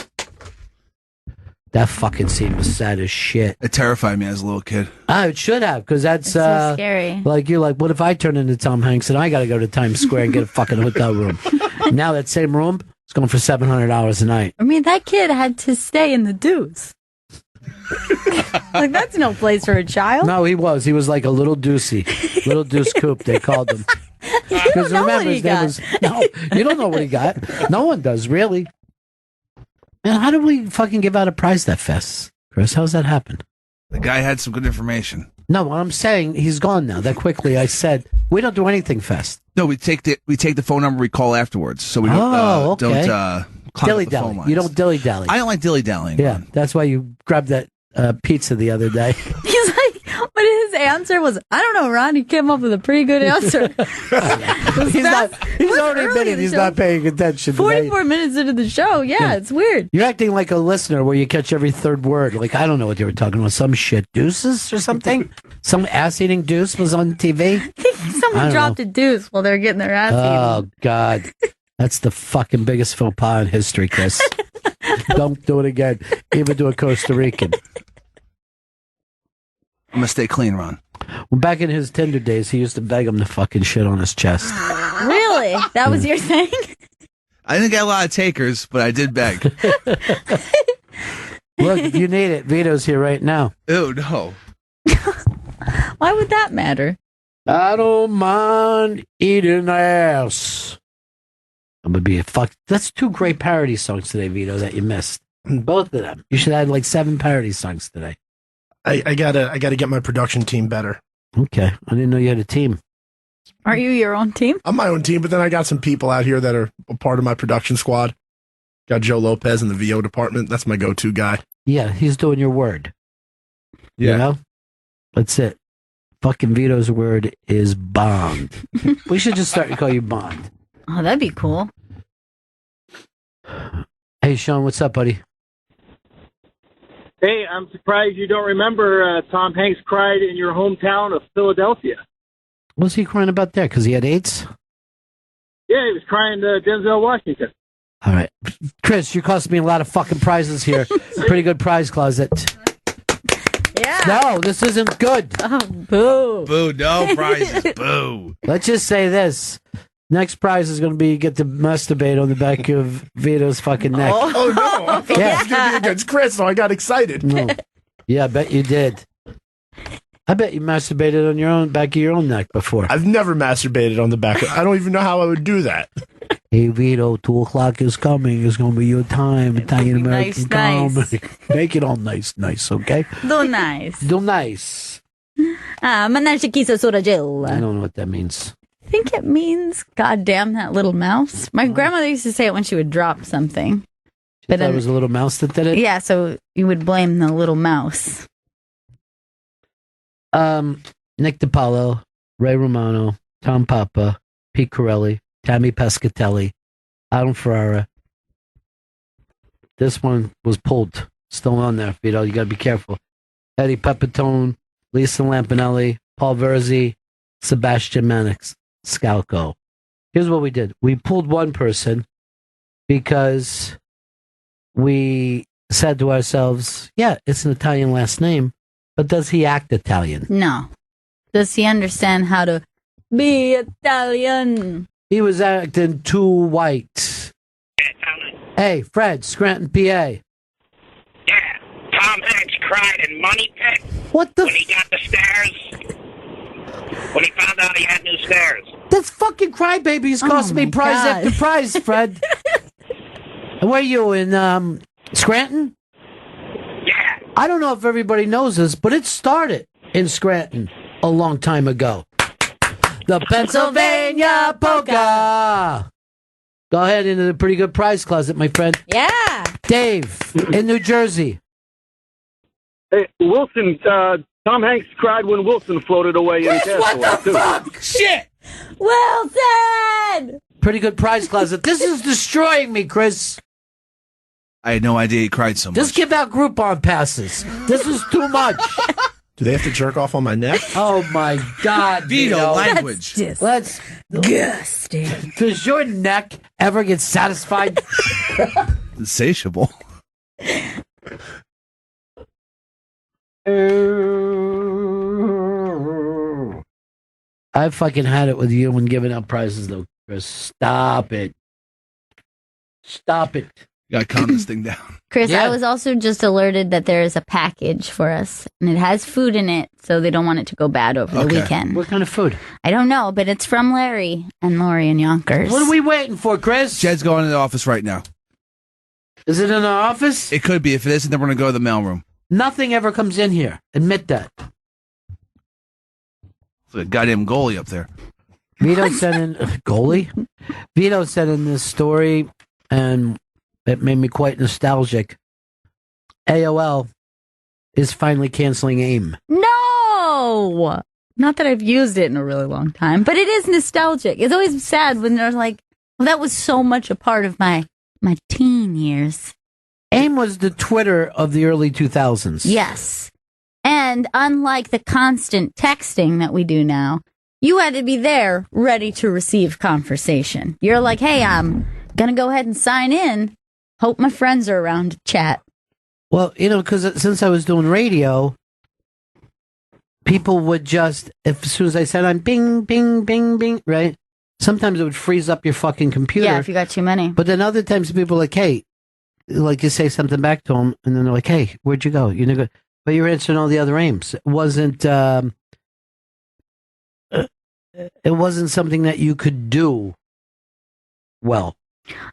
That fucking scene was sad as shit. It terrified me as a little kid. It should have, because that's It's so scary. like, you're like, what if I turn into Tom Hanks and I got to go to Times Square and get a fucking hotel room? Now that same room is going for $700 a night. I mean, that kid had to stay in the deuce. Like, that's no place for a child. No, he was. He was like a little deucey, little deuce coop. They called him. You don't know what he got. No, you don't know what he got. No one does, really. Man, how did we fucking give out a prize that fest, Chris? How's that happen? The guy had some good information. No, what I'm saying, he's gone now. That quickly, I said we don't do anything fest. No, we take the phone number we call afterwards, so we don't okay. climb Dilly up the phone dally. lines. You don't dilly dally. I don't like dilly dallying. Yeah, that's why you grabbed that pizza the other day. He's like, but his answer was, I don't know, Ron. He came up with a pretty good answer. He's already admitted he's not paying attention. 44 minutes into the show. Yeah, it's weird. You're acting like a listener where you catch every third word. Like, I don't know what they were talking about. Some shit deuces or something? Some ass-eating deuce was on TV? I think I someone don't dropped know. a deuce while they were getting their ass Oh, eaten. God. That's the fucking biggest faux pas in history, Chris. Don't do it again. Even do a Costa Rican. I'm gonna stay clean, Ron. Well, back in his Tinder days, he used to beg him to fucking shit on his chest. Really? That was your thing? I didn't get a lot of takers, but I did beg. Look, if you need it, Vito's here right now. Oh, no. Why would that matter? I don't mind eating ass. I'm gonna be a fuck. That's 2 great parody songs today, Vito, that you missed. Both of them. You should add like 7 parody songs today. I gotta get my production team better. Okay, I didn't know you had a team. Are you your own team? I'm my own team, but then I got some people out here that are a part of my production squad. Got Joe Lopez in the VO department. That's my go-to guy. Yeah, he's doing your word. Yeah. You know? That's it. Fucking Vito's word is Bond. We should just start to call you Bond. Oh, that'd be cool. Hey, Sean, what's up, buddy? Hey, I'm surprised you don't remember Tom Hanks cried in your hometown of Philadelphia. What's he crying about there? Because he had AIDS? Yeah, he was crying to Denzel Washington. All right. Chris, you're costing me a lot of fucking prizes here. Pretty good prize closet. Yeah. No, this isn't good. Oh, boo. Boo, no prizes. Boo. Let's just say this. Next prize is going to be get to masturbate on the back of Vito's fucking neck. Oh, no. I thought Yeah. it was going to be against Chris, so I got excited. No. Yeah, I bet you did. I bet you masturbated on your own back of your own neck before. I've never masturbated on the back. I don't even know how I would do that. Hey, Vito, 2 o'clock is coming. It's going to be your time. Italian American comedy. Make it all nice, okay? Do nice. Do nice. Manasha Kisa Sora Jill. I don't know what that means. I think it means, God damn that little mouse. My grandmother used to say it when she would drop something. But that was a little mouse that did it? Yeah, so you would blame the little mouse. Nick DiPaolo, Ray Romano, Tom Papa, Pete Corelli, Tammy Pescatelli, Adam Ferrara. This one was pulled. Still on there, Vito. You got to be careful. Eddie Pepitone, Lisa Lampanelli, Paul Verzi, Sebastian Maniscalco. Here's what we did. We pulled one person because we said to ourselves, yeah, it's an Italian last name, but does he act Italian? No. Does he understand how to be Italian? He was acting too white. Hey, Fred, Scranton, PA. Yeah, Tom Hanks cried in Money Pit. What the? When he got the stairs. When he found out he had new stairs. That's fucking crybabies costing me prize after prize, Fred. And where are you, in Scranton? Yeah. I don't know if everybody knows this, but it started in Scranton a long time ago. The Pennsylvania Polka. Go ahead into the pretty good prize closet, my friend. Yeah. Dave, in New Jersey. Hey, Wilson, Tom Hanks cried when Wilson floated away in Castaway, too. Fuck? Shit! Wilson! Pretty good prize closet. This is destroying me, Chris. I had no idea he cried so much. Just give out Groupon passes. This is too much. Do they have to jerk off on my neck? Oh my God, Vito, language. Let's Disgusting. Does your neck ever get satisfied? Insatiable. I fucking had it with you when giving out prizes, though, Chris. Stop it. Stop it. You gotta calm this thing down. Chris, Yeah. I was also just alerted that there is a package for us, and it has food in it, so they don't want it to go bad over the Okay. weekend. What kind of food? I don't know, but it's from Larry and Lori and Yonkers. What are we waiting for, Chris? Jed's going to the office right now. Is it in our office? It could be. If it isn't, then we're gonna go to the mailroom. Nothing ever comes in here. Admit that. There's a goddamn goalie up there. Vito sent in goalie. Vito sent in this story, and it made me quite nostalgic. AOL is finally canceling AIM. No! Not that I've used it in a really long time, but it is nostalgic. It's always sad when they're like, well, that was so much a part of my teen years. AIM was the Twitter of the early 2000s. Yes. And unlike the constant texting that we do now, you had to be there ready to receive conversation. You're like, hey, I'm going to go ahead and sign in. Hope my friends are around to chat. Well, because since I was doing radio, people would just, if as soon as I said I'm bing, bing, bing, bing, right? Sometimes it would freeze up your fucking computer. Yeah, if you got too many. But then other times people are like, hey, like you say something back to them, and then they're like, hey, where'd you go? You're not good. But you're answering all the other aims. It wasn't something that you could do well.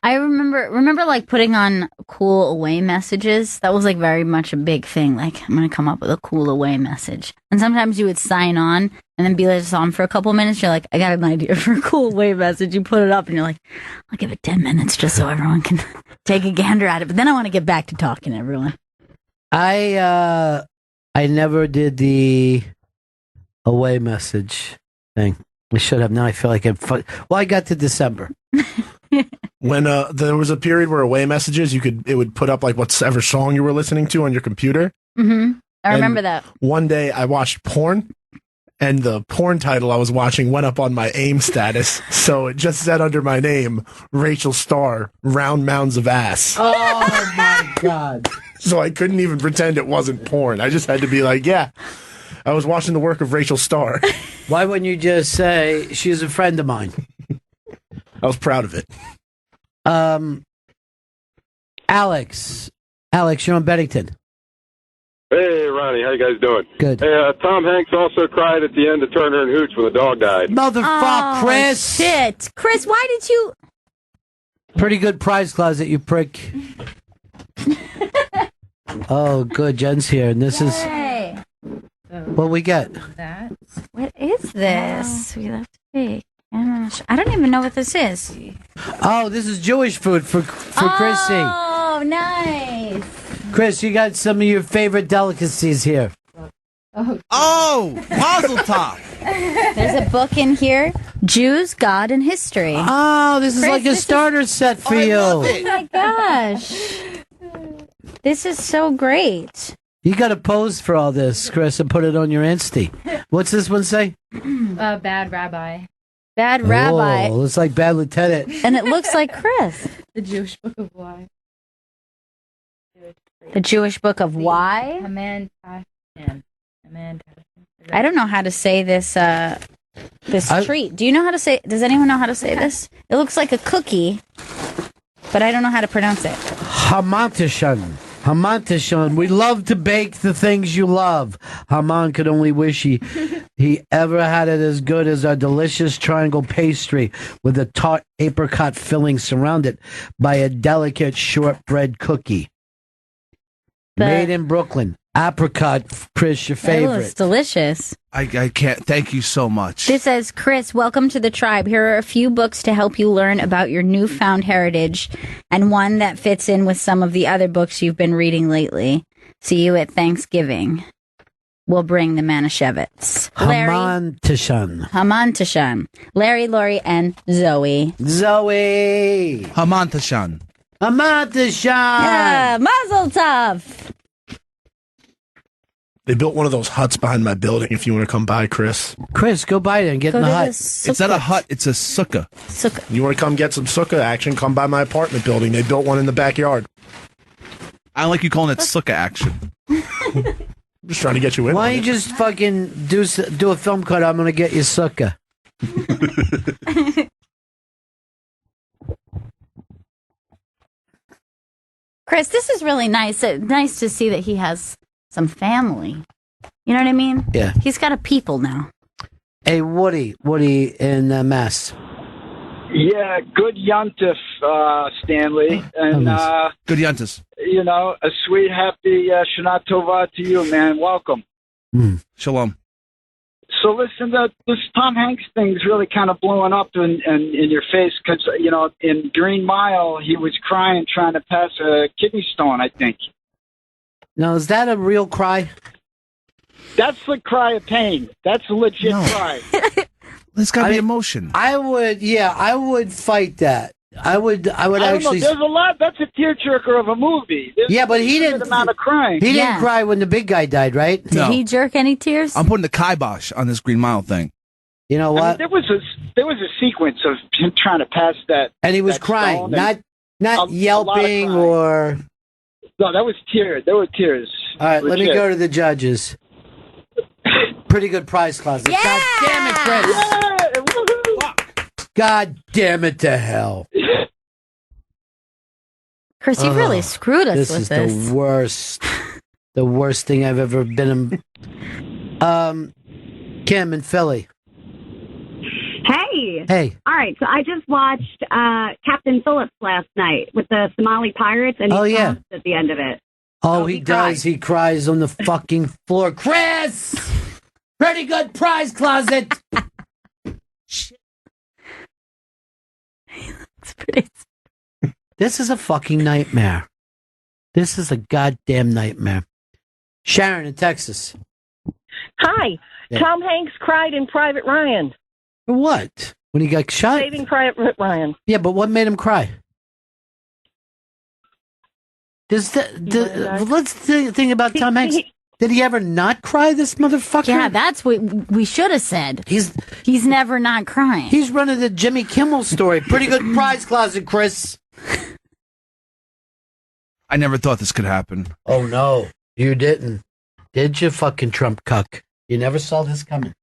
I remember like putting on cool away messages. That was like very much a big thing. Like, I'm going to come up with a cool away message. And sometimes you would sign on and then be just on for a couple minutes. You're like, I got an idea for a cool away message. You put it up and you're like, I'll give it 10 minutes just so everyone can take a gander at it. But then I want to get back to talking to everyone. I never did the away message thing. I should have. Now I feel like I got to December. When there was a period where away messages, it would put up like whatever song you were listening to on your computer. Mm-hmm. I remember that. One day I watched porn, and the porn title I was watching went up on my AIM status, so it just said under my name, Rachel Starr, Round Mounds of Ass. Oh my God. So I couldn't even pretend it wasn't porn. I just had to be like, yeah, I was watching the work of Rachel Starr. Why wouldn't you just say, she's a friend of mine? I was proud of it. Alex, you're on Bennington. Hey, Ronnie, how you guys doing? Good. Hey, Tom Hanks also cried at the end of Turner and Hooch when the dog died. Motherfucker, Chris. Shit. Chris, why did you... Pretty good prize closet, you prick. Oh, good. Jen's here, and this is... Hey. What we get? What is this? We left a I don't even know what this is. Oh, this is Jewish food for Chrissy. Oh, nice. Chris, you got some of your favorite delicacies here. Oh, Mazel Tov. There's a book in here, Jews, God, and History. Oh, this is Chris, like a starter set for you. Oh, my gosh. This is so great. You got to pose for all this, Chris, and put it on your Insta. What's this one say? Bad Rabbi. Bad Rabbi. Oh, looks like Bad Lieutenant. And it looks like Chris. The Jewish Book of Why. The Jewish Book of Why? I don't know how to say this treat. Do you know how to say? Does anyone know how to say this? It looks like a cookie, but I don't know how to pronounce it. Hamantishan. Hamantishan. We love to bake the things you love. Haman could only wish he ever had it as good as our delicious triangle pastry with a tart apricot filling surrounded by a delicate shortbread cookie. Made in Brooklyn. Apricot, Chris, your favorite. It's delicious. I can't. Thank you so much. This says, Chris, welcome to the tribe. Here are a few books to help you learn about your newfound heritage and one that fits in with some of the other books you've been reading lately. See you at Thanksgiving. We'll bring the Manischewitz. Hamantashan. Larry, Lori, and Zoe. Hamantashan. Yeah, Mazel Tov. They built one of those huts behind my building if you want to come by, Chris. Chris, go by there and get in the hut. It's not a hut, it's a sukkah. You want to come get some sukkah action, come by my apartment building. They built one in the backyard. I like you calling it sukkah action. I'm just trying to get you in. Why don't you just fucking do a film cut? I'm going to get you sukkah. Chris, this is really nice. Nice to see that he has some family. You know what I mean? Yeah. He's got a people now. Hey, Woody in Mass. Yeah, good Yontif, Stanley. And, good Yontis. You know, a sweet, happy Shana Tova to you, man. Welcome. Shalom. So listen, this Tom Hanks thing's really kind of blowing up in your face because, you know, in Green Mile, he was crying trying to pass a kidney stone, I think. Now, is that a real cry? That's the cry of pain. That's a legit cry. There's got to be emotion. I would fight that. I would I don't actually. know. There's a lot. That's a tearjerker of a movie. There's but he didn't. Amount of crying. He didn't cry when the big guy died, right? Did he jerk any tears? I'm putting the kibosh on this Green Mile thing. You know what? I mean, there was a sequence of him trying to pass that, and he was crying, not yelping or. No, that was tears. There were tears. All right, let me go to the judges. Pretty Good Prize Closet. Yeah! God damn it, Chris. God damn it to hell. Chris, you really screwed us with this. This is the worst. The worst thing I've ever been in. Kim in Philly. Hey. Hey. All right, so I just watched Captain Phillips last night with the Somali pirates, and he crossed at the end of it. Oh, he does. He cries on the fucking floor. Chris! Pretty Good Prize Closet! Shit. It's pretty... This is a fucking nightmare. This is a goddamn nightmare. Sharon in Texas. Hi. Yeah. Tom Hanks cried in Private Ryan. What? When he got shot? Saving Private Ryan. Yeah, but what made him cry? Let's think about Tom Hanks. Did he ever not cry, this motherfucker? Yeah, that's what we should have said. He's never not crying. He's running the Jimmy Kimmel story. Pretty Good Prize Closet, Chris. I never thought this could happen. Oh, no. You didn't. Did you, fucking Trump cuck? You never saw this coming.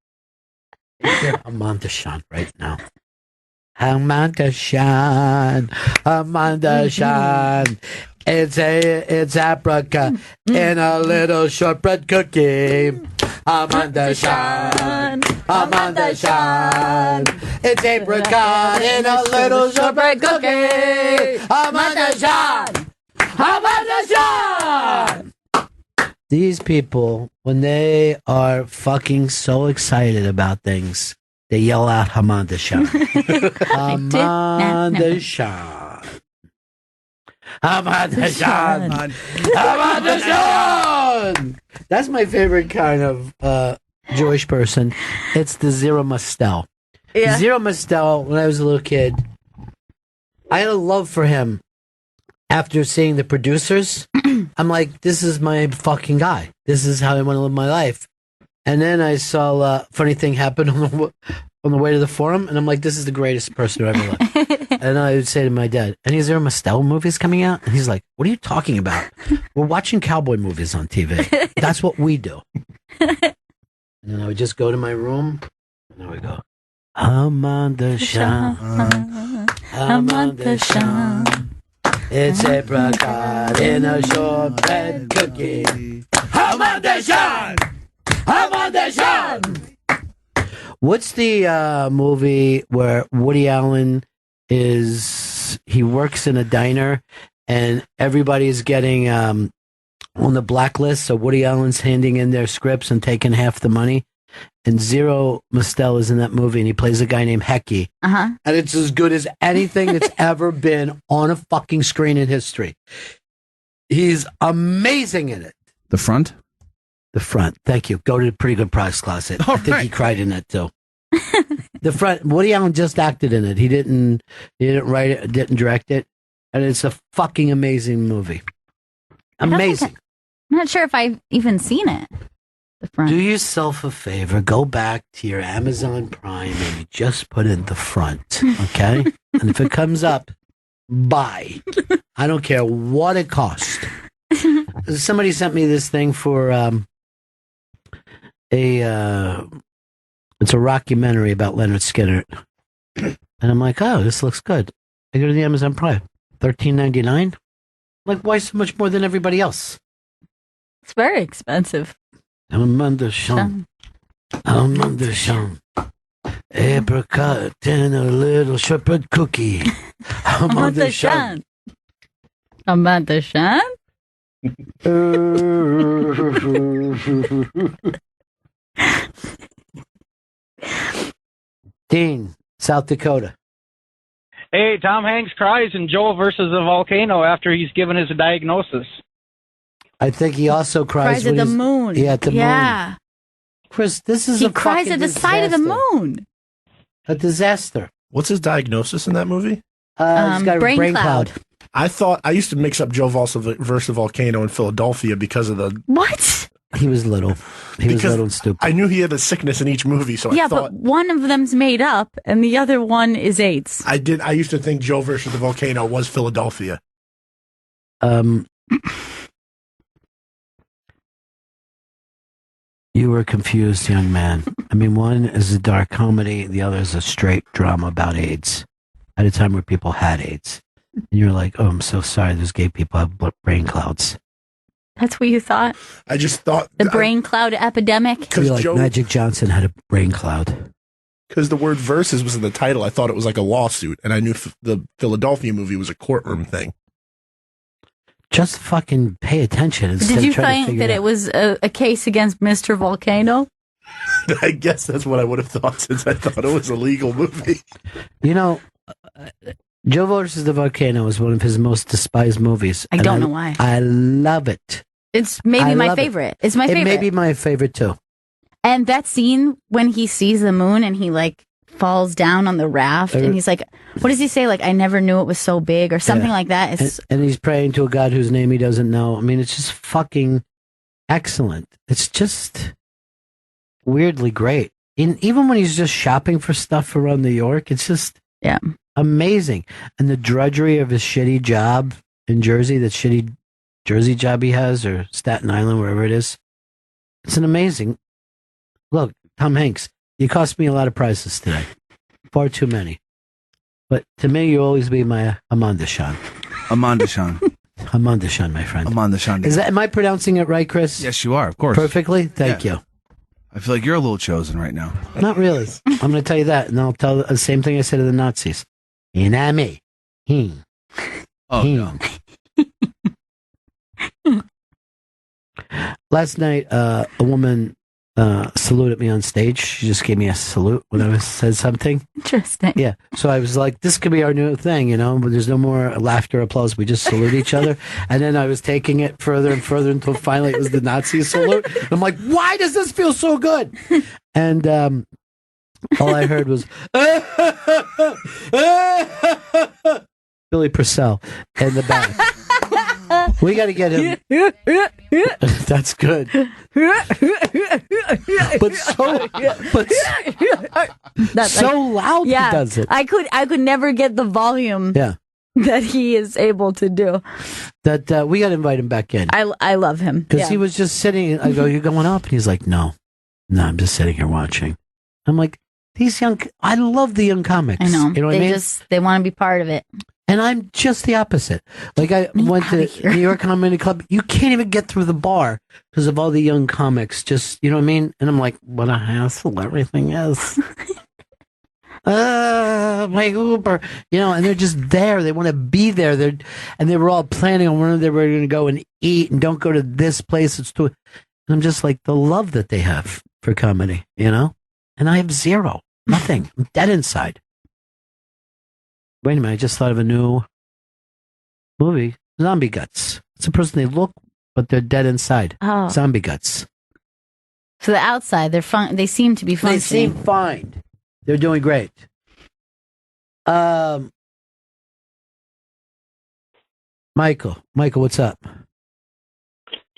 I'm on the shine right now. I'm on the shine. I'm on the shine. It's apricot in a little shortbread cookie. I'm on the shine. I'm on the shine. It's apricot in a little shortbread cookie. I'm on the shine. I'm on the shine. These people, when they are fucking so excited about things, they yell out Hamada Shah. Hamada Shah. Hamada Shah. Hamada Shah. That's my favorite kind of Jewish person. It's the Zero Mustel. Yeah. Zero Mustel, when I was a little kid, I had a love for him. After seeing The Producers, I'm like, this is my fucking guy. This is how I want to live my life. And then I saw a funny thing happen on the way to the forum, and I'm like, this is the greatest person who ever lived. And I would say to my dad, "And is there a Mustel movies coming out?" And he's like, "What are you talking about? We're watching cowboy movies on TV. That's what we do." And then I would just go to my room, and I would go, "I'm on the shine. I'm on the shine. It's apricot in a shortbread cookie. I'm on the shine. I'm on the shine." What's the movie where Woody Allen he works in a diner and everybody's getting on the blacklist, so Woody Allen's handing in their scripts and taking half the money, and Zero Mustel is in that movie and he plays a guy named Hecky, and it's as good as anything that's ever been on a fucking screen in history. He's amazing in it. The front? The front. Thank you. Go to the Pretty Good Prize Closet. I think he cried in it too. The front. Woody Allen just acted in it. He didn't write it, didn't direct it, and it's a fucking amazing movie. Amazing. I'm not sure if I've even seen it. The front. Do yourself a favor. Go back to your Amazon Prime and you just put in the front, okay? And if it comes up, buy. I don't care what it costs. Somebody sent me this thing for it's a rockumentary about Leonard Skinner, and I'm like, oh, this looks good. I go to the Amazon Prime, $13.99. Like, why so much more than everybody else? It's very expensive. I'm on the shine. I'm on the shine. Apricot and a little shortbread cookie. I'm on the shine. I'm on the shine. Dean, South Dakota. Hey, Tom Hanks cries in Joe versus the volcano after he's given his diagnosis. I think he also cries at when the he's- moon. Yeah, at the Yeah. moon. Chris, this is He a cries fucking at the side of the disaster. moon. A disaster. What's his diagnosis in that movie? He's got a brain cloud. I used to mix up Joe versus the volcano in Philadelphia because of the. What? He was little. He was little and stupid. I knew he had a sickness in each movie, so Yeah, I thought. but one of them's made up and the other one is AIDS. I used to think Joe versus the volcano was Philadelphia. You were a confused young man. I mean, one is a dark comedy, the other is a straight drama about AIDS. At a time where people had AIDS. And you're like, oh, I'm so sorry, those gay people have brain clouds. That's what you thought? I just thought... The brain cloud epidemic? Because like Magic Johnson had a brain cloud. Because the word versus was in the title, I thought it was like a lawsuit, and I knew the Philadelphia movie was a courtroom thing. Just fucking pay attention. Instead Did you of trying to think figure that it was a case against Mr. Volcano? I guess that's what I would have thought since I thought it was a legal movie. You know, Joe versus the Volcano is one of his most despised movies. I don't know why. I love it. It's maybe my favorite. It's my favorite. It may be my favorite too. And that scene when he sees the moon and he like falls down on the raft and he's like, what does he say? Like, I never knew it was so big or something like that. It's, and he's praying to a God whose name he doesn't know. I mean, it's just fucking excellent. It's just weirdly great. Even when he's just shopping for stuff around New York, it's just amazing. And the drudgery of his shitty job in Jersey, that shitty Jersey job he has, or Staten Island, wherever it is. It's an amazing... Look, Tom Hanks, you cost me a lot of prizes today. Far too many. But to me, you'll always be my Amanda Shan. Amanda Shan. Amanda Shan, my friend. Amanda Shan. Am I pronouncing it right, Chris? Yes, you are, of course. Perfectly? Thank you. I feel like you're a little chosen right now. Not really. I'm going to tell you that, and I'll tell the same thing I said to the Nazis. Inami. Oh, no. Last night, a woman saluted me on stage. She just gave me a salute when I said something. Interesting. Yeah. So I was like, this could be our new thing, you know, but there's no more laughter, applause. We just salute each other. And then I was taking it further and further until finally it was the Nazi salute. I'm like, why does this feel so good? And all I heard was Billy Purcell in the back. We got to get him. That's good. But so loud he does it. I could never get the volume that he is able to do. That we got to invite him back in. I love him. Because he was just sitting. I go, you're going up? And he's like, no, I'm just sitting here watching. I'm like, I love the young comics. I know. You know what I mean? They want to be part of it. And I'm just the opposite. Like, I went to New York Comedy Club. You can't even get through the bar because of all the young comics. Just, you know what I mean? And I'm like, what a hassle everything is. My Uber. You know, and they're just there. They want to be there. And they were all planning on where they were going to go and eat and don't go to this place. It's too. And I'm just like, the love that they have for comedy, you know? And I have zero. Nothing. I'm dead inside. Wait a minute, I just thought of a new movie, Zombie Guts. It's a person they look, but they're dead inside. Oh. Zombie Guts. So the outside, they're fun. They seem to be functioning. They seem fine. They're doing great. Michael, what's up?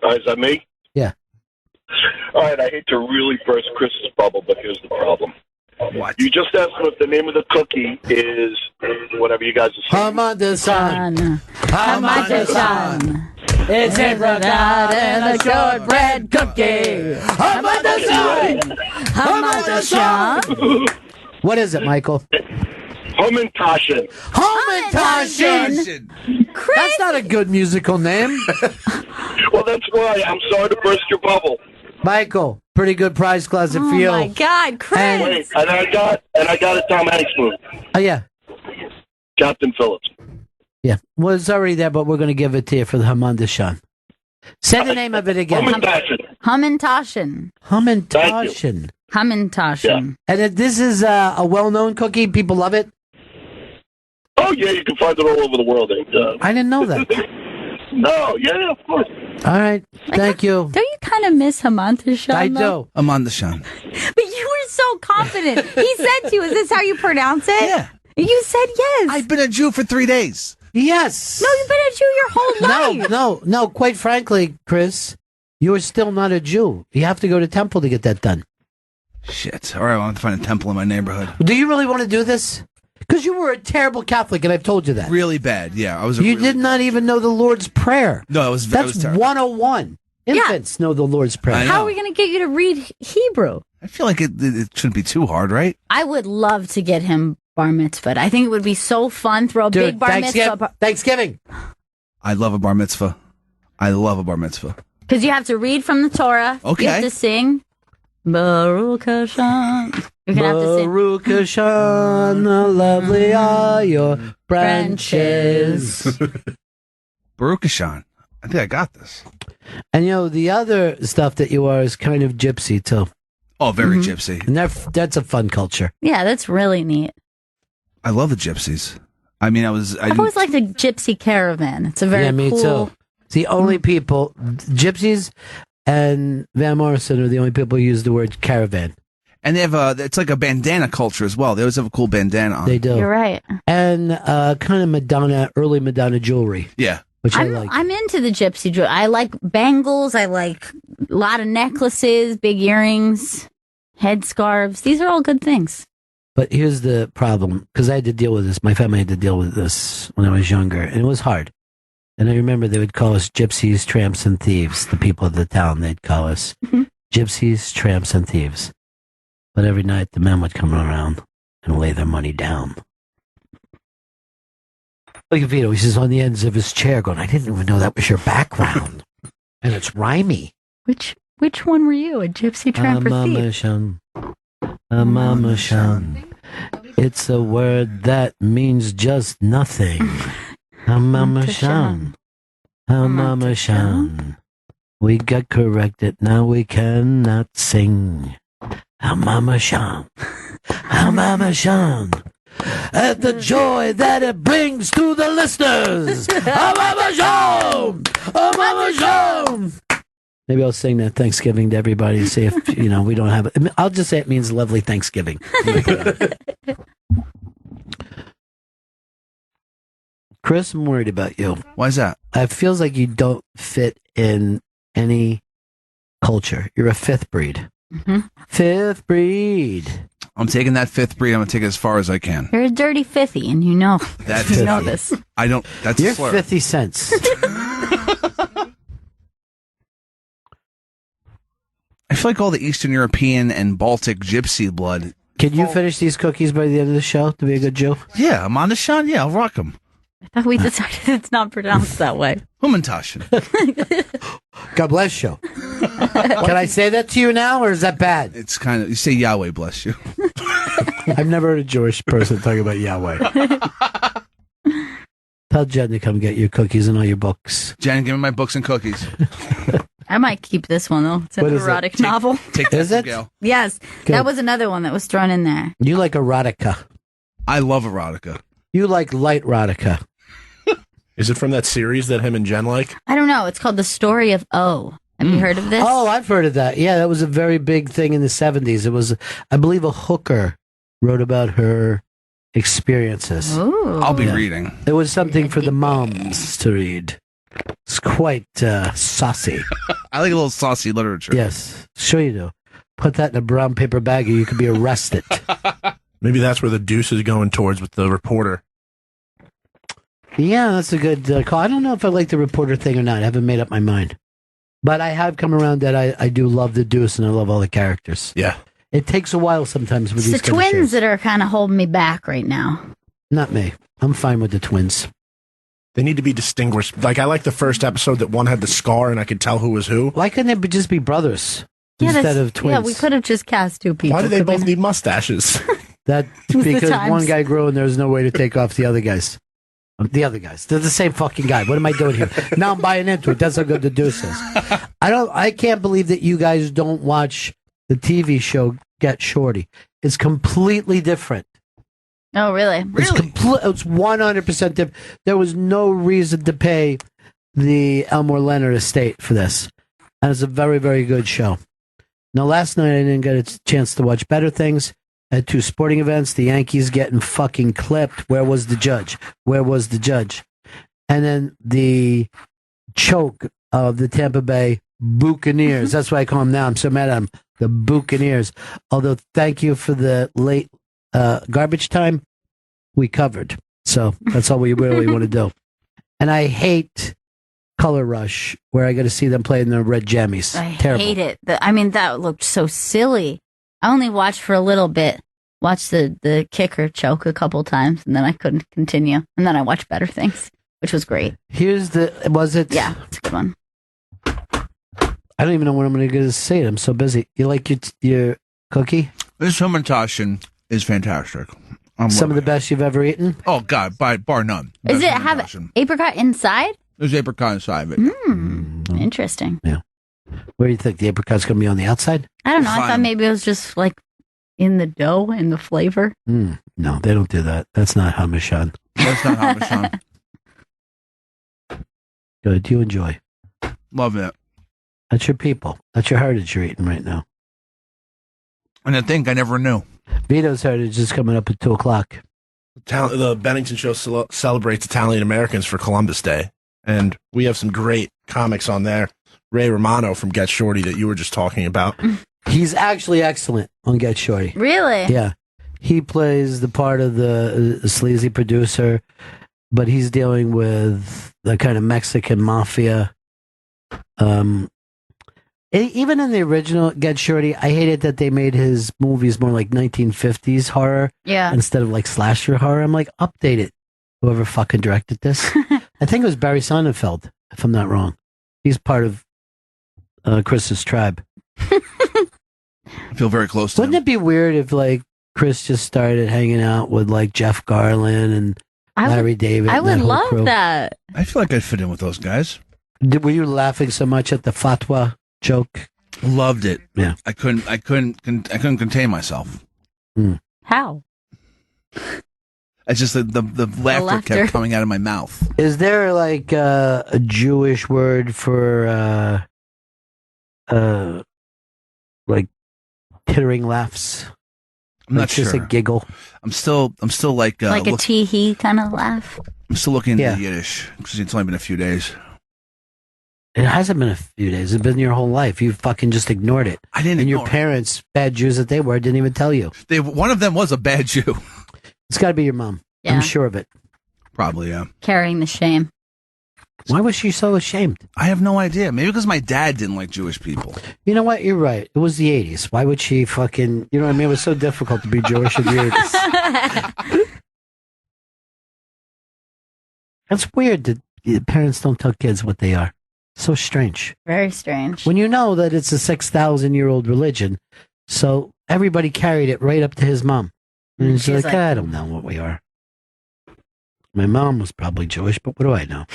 Is that me? Yeah. All right, I hate to really burst Chris's bubble, but here's the problem. What? You just asked him if the name of the cookie is whatever you guys are saying. Hamada San. Hamada San. It's in the dot and a shortbread cookie. Hamada San. Hamada San. What is it, Michael? Homentashen. Homentashen. That's not a good musical name. Well, that's why. I'm sorry to burst your bubble. Michael, pretty good prize closet for you. Oh my God, Chris! And I got a Tom Hanks movie. Oh yeah, Captain Phillips. Yeah, well it's already there, but we're going to give it to you for the Hamandashan. Say the name of it again. Hamantashen. Hamantashen. And this is a well-known cookie. People love it. Oh yeah, you can find it all over the world. I didn't know that. No, yeah, of course. All right, thank you. Don't you kind of miss Hamantashen? I do. Amanda Shan. But you were so confident. He said to you, is this how you pronounce it? Yeah. You said yes. I've been a Jew for 3 days. Yes. No, you've been a Jew your whole life. No. Quite frankly, Chris, you're still not a Jew. You have to go to temple to get that done. Shit. All right, I want to find a temple in my neighborhood. Do you really want to do this? Because you were a terrible Catholic, and I've told you that. Really bad, yeah. You did not even know the Lord's Prayer. No, it was That's 101. Infants know the Lord's Prayer. How are we going to get you to read Hebrew? I feel like it shouldn't be too hard, right? I would love to get him bar mitzvah. I think it would be so fun. Throw a big bar mitzvah. Thanksgiving. I love a bar mitzvah. I love a bar mitzvah. Because you have to read from the Torah. Okay. You have to sing. Baruch Hashem. You're going to have to sing. Baruch Hashem, how lovely are your branches. Baruch Hashem. I think I got this. And the other stuff that you are is kind of gypsy too. Oh, very gypsy. And that's a fun culture. Yeah, that's really neat. I love the gypsies. I mean, I've always liked a gypsy caravan. It's a very me cool. too. It's the only people, gypsies and Van Morrison are the only people who use the word caravan. And they have it's like a bandana culture as well. They always have a cool bandana on. They do. You're right. And kind of early Madonna jewelry. Yeah. Which I like. I'm into the gypsy jewelry. I like bangles. I like a lot of necklaces, big earrings, headscarves. These are all good things. But here's the problem, because I had to deal with this. My family had to deal with this when I was younger, and it was hard. And I remember they would call us gypsies, tramps, and thieves. The people of the town, they'd call us gypsies, tramps, and thieves. But every night, the men would come around and lay their money down. Look at Vito. He's just on the ends of his chair going, I didn't even know that was your background. And it's rhymey. Which one were you, a gypsy, tramp, or thief? Mama Shan. It's a word that means just nothing. Mama Shan. Mama Shan. We got corrected. Now we cannot sing. Mama Shan. Mama Shan. At the joy that it brings to the listeners. Mama Shan. Mama Shan. Maybe I'll sing that Thanksgiving to everybody and see if, we don't have it. I'll just say it means lovely Thanksgiving. Chris, I'm worried about you. Why is that? It feels like you don't fit in any culture. You're a fifth breed. Mm-hmm. Fifth breed. I'm taking that fifth breed. I'm going to take it as far as I can. You're a dirty fifty, and you know this. I don't. That's You're a slur. 50 cents. I feel like all the Eastern European and Baltic gypsy blood. Can you finish these cookies by the end of the show to be a good Jew? Yeah, I'm on the Sean. Yeah, I'll rock them. I thought we decided it's not pronounced that way. Humantashen. God bless you. Can I say that to you now, or is that bad? It's kind of, you say Yahweh bless you. I've never heard a Jewish person talk about Yahweh. Tell Jen to come get your cookies and all your books. Jen, give me my books and cookies. I might keep this one, though. It's an What is it? erotic novel. Take Is it? Gail. Yes. Good. That was another one that was thrown in there. You like erotica. I love erotica. You like light erotica. Is it from that series that him and Jen like? I don't know. It's called The Story of O. Have you heard of this? Oh, I've heard of that. Yeah, that was a very big thing in the 70s. It was, I believe, a hooker wrote about her experiences. Ooh. I'll be reading. It was something for the moms to read. It's quite saucy. I like a little saucy literature. Yes, sure you do. Put that in a brown paper bag or you could be arrested. Maybe that's where the deuce is going towards with the reporter. Yeah, that's a good call. I don't know if I like the reporter thing or not. I haven't made up my mind. But I have come around that I do love the deuce and I love all the characters. Yeah. It takes a while sometimes with It's these the kind of twins shows. that are kind of holding me back right now. Not me. I'm fine with the twins. They need to be distinguished. Like, I like the first episode that one had the scar and I could tell who was who. Why couldn't it just be brothers Yeah, instead that's- of twins? Yeah, we could have just cast two people. Why do they could we both not? need mustaches? That was the because times. one guy grew and there's no way to take off the other guys. The other guys. They're the same fucking guy. What am I doing here? Now I'm buying into it. That's how good the deuce is. I can't believe that you guys don't watch the TV show Get Shorty. It's completely different. Oh, really? It's 100% different. There was no reason to pay the Elmore Leonard estate for this. And it's a very, very good show. Now, last night I didn't get a chance to watch better things. At two sporting events, the Yankees getting fucking clipped. Where was the judge? Where was the judge? And then the choke of the Tampa Bay Buccaneers. That's why I call them now. I'm so mad at them. The Buccaneers. Although, thank you for the late garbage time. We covered. So that's all we really want to do. And I hate Color Rush, where I got to see them play in the red jammies. I Terrible. hate it. That looked so silly. I only watched for a little bit. Watched the kicker choke a couple times, and then I couldn't continue. And then I watched Better Things, which was great. Was it? Yeah, it's a good one. I don't even know when I'm going to say it. I'm so busy. You like your cookie? This Hamantashen is fantastic. Some of the best you've ever eaten? Oh, God, bar none. Does it have apricot inside? There's apricot inside of it. Interesting. Yeah. Where do you think the apricot's going to be on the outside? I don't know. I thought maybe it was just like in the dough, in the flavor. No, they don't do that. That's not Hamashon. That's not Hamashon. Good. You enjoy. Love it. That's your people. That's your heritage you're eating right now. And I think I never knew. Vito's heritage is coming up at 2:00. The Bennington show celebrates Italian Americans for Columbus Day, and we have some great comics on there. Ray Romano from Get Shorty that you were just talking about. He's actually excellent on Get Shorty. Really? Yeah. He plays the part of the sleazy producer, but he's dealing with the kind of Mexican mafia. Even in the original Get Shorty, I hated that they made his movies more like 1950s horror instead of like slasher horror. I'm like, update it. Whoever fucking directed this. I think it was Barry Sonnenfeld, if I'm not wrong. He's part of Chris's tribe. I feel very close to Wouldn't it be weird if like Chris just started hanging out with like Jeff Garland and Larry David? I and would that whole love crew? that. I feel like I'd fit in with those guys. Were you laughing so much at the fatwa joke? Loved it. Yeah. I couldn't contain myself. How? It's just the laughter kept coming out of my mouth. Is there like a Jewish word for like tittering laughs? I'm not Like just sure. a giggle. I'm still like Like a tee-hee kind of laugh? I'm still looking into Yiddish because it's only been a few days. It hasn't been a few days. It's been your whole life. You fucking just ignored it. I didn't. And ignore your parents, bad Jews that they were, didn't even tell you. One of them was a bad Jew. It's got to be your mom. Yeah. I'm sure of it. Probably, yeah. Carrying the shame. Why was she so ashamed? I have no idea. Maybe because my dad didn't like Jewish people. You know what? You're right. It was the 80s. Why would she fucking... You know what I mean? It was so difficult to be Jewish in the 80s. That's weird that parents don't tell kids what they are. So strange. Very strange. When you know that it's a 6,000-year-old religion, so everybody carried it right up to his mom. And she's like, I don't know what we are. My mom was probably Jewish, but what do I know?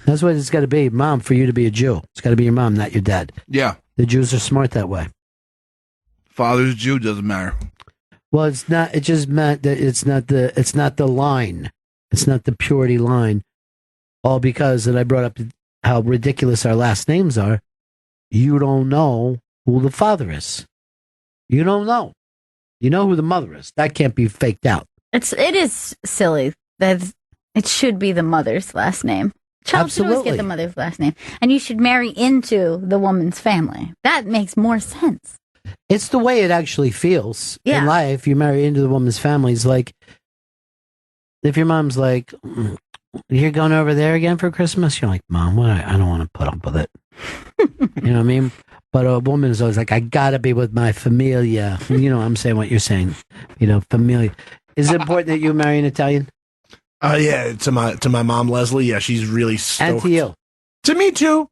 That's what it's got to be, mom, for you to be a Jew. It's got to be your mom, not your dad. Yeah. The Jews are smart that way. Father's Jew doesn't matter. Well, it's not. It just meant that it's not the line. It's not the purity line. All because, and I brought up how ridiculous our last names are. You don't know who the father is. You don't know. You know who the mother is. That can't be faked out. It is silly that it should be the mother's last name. Child should always get the mother's last name, and you should marry into the woman's family. That makes more sense. It's the way it actually feels in life. You marry into the woman's family. It's like if your mom's like, "You're going over there again for Christmas," you're like, "Mom, what? I don't want to put up with it." You know what I mean? But a woman is always like, "I gotta be with my familia." You know, I'm saying what you're saying. You know, familia. Is it important that you marry an Italian? Yeah, to my mom Leslie. Yeah, she's really stoked. And to you. To me too.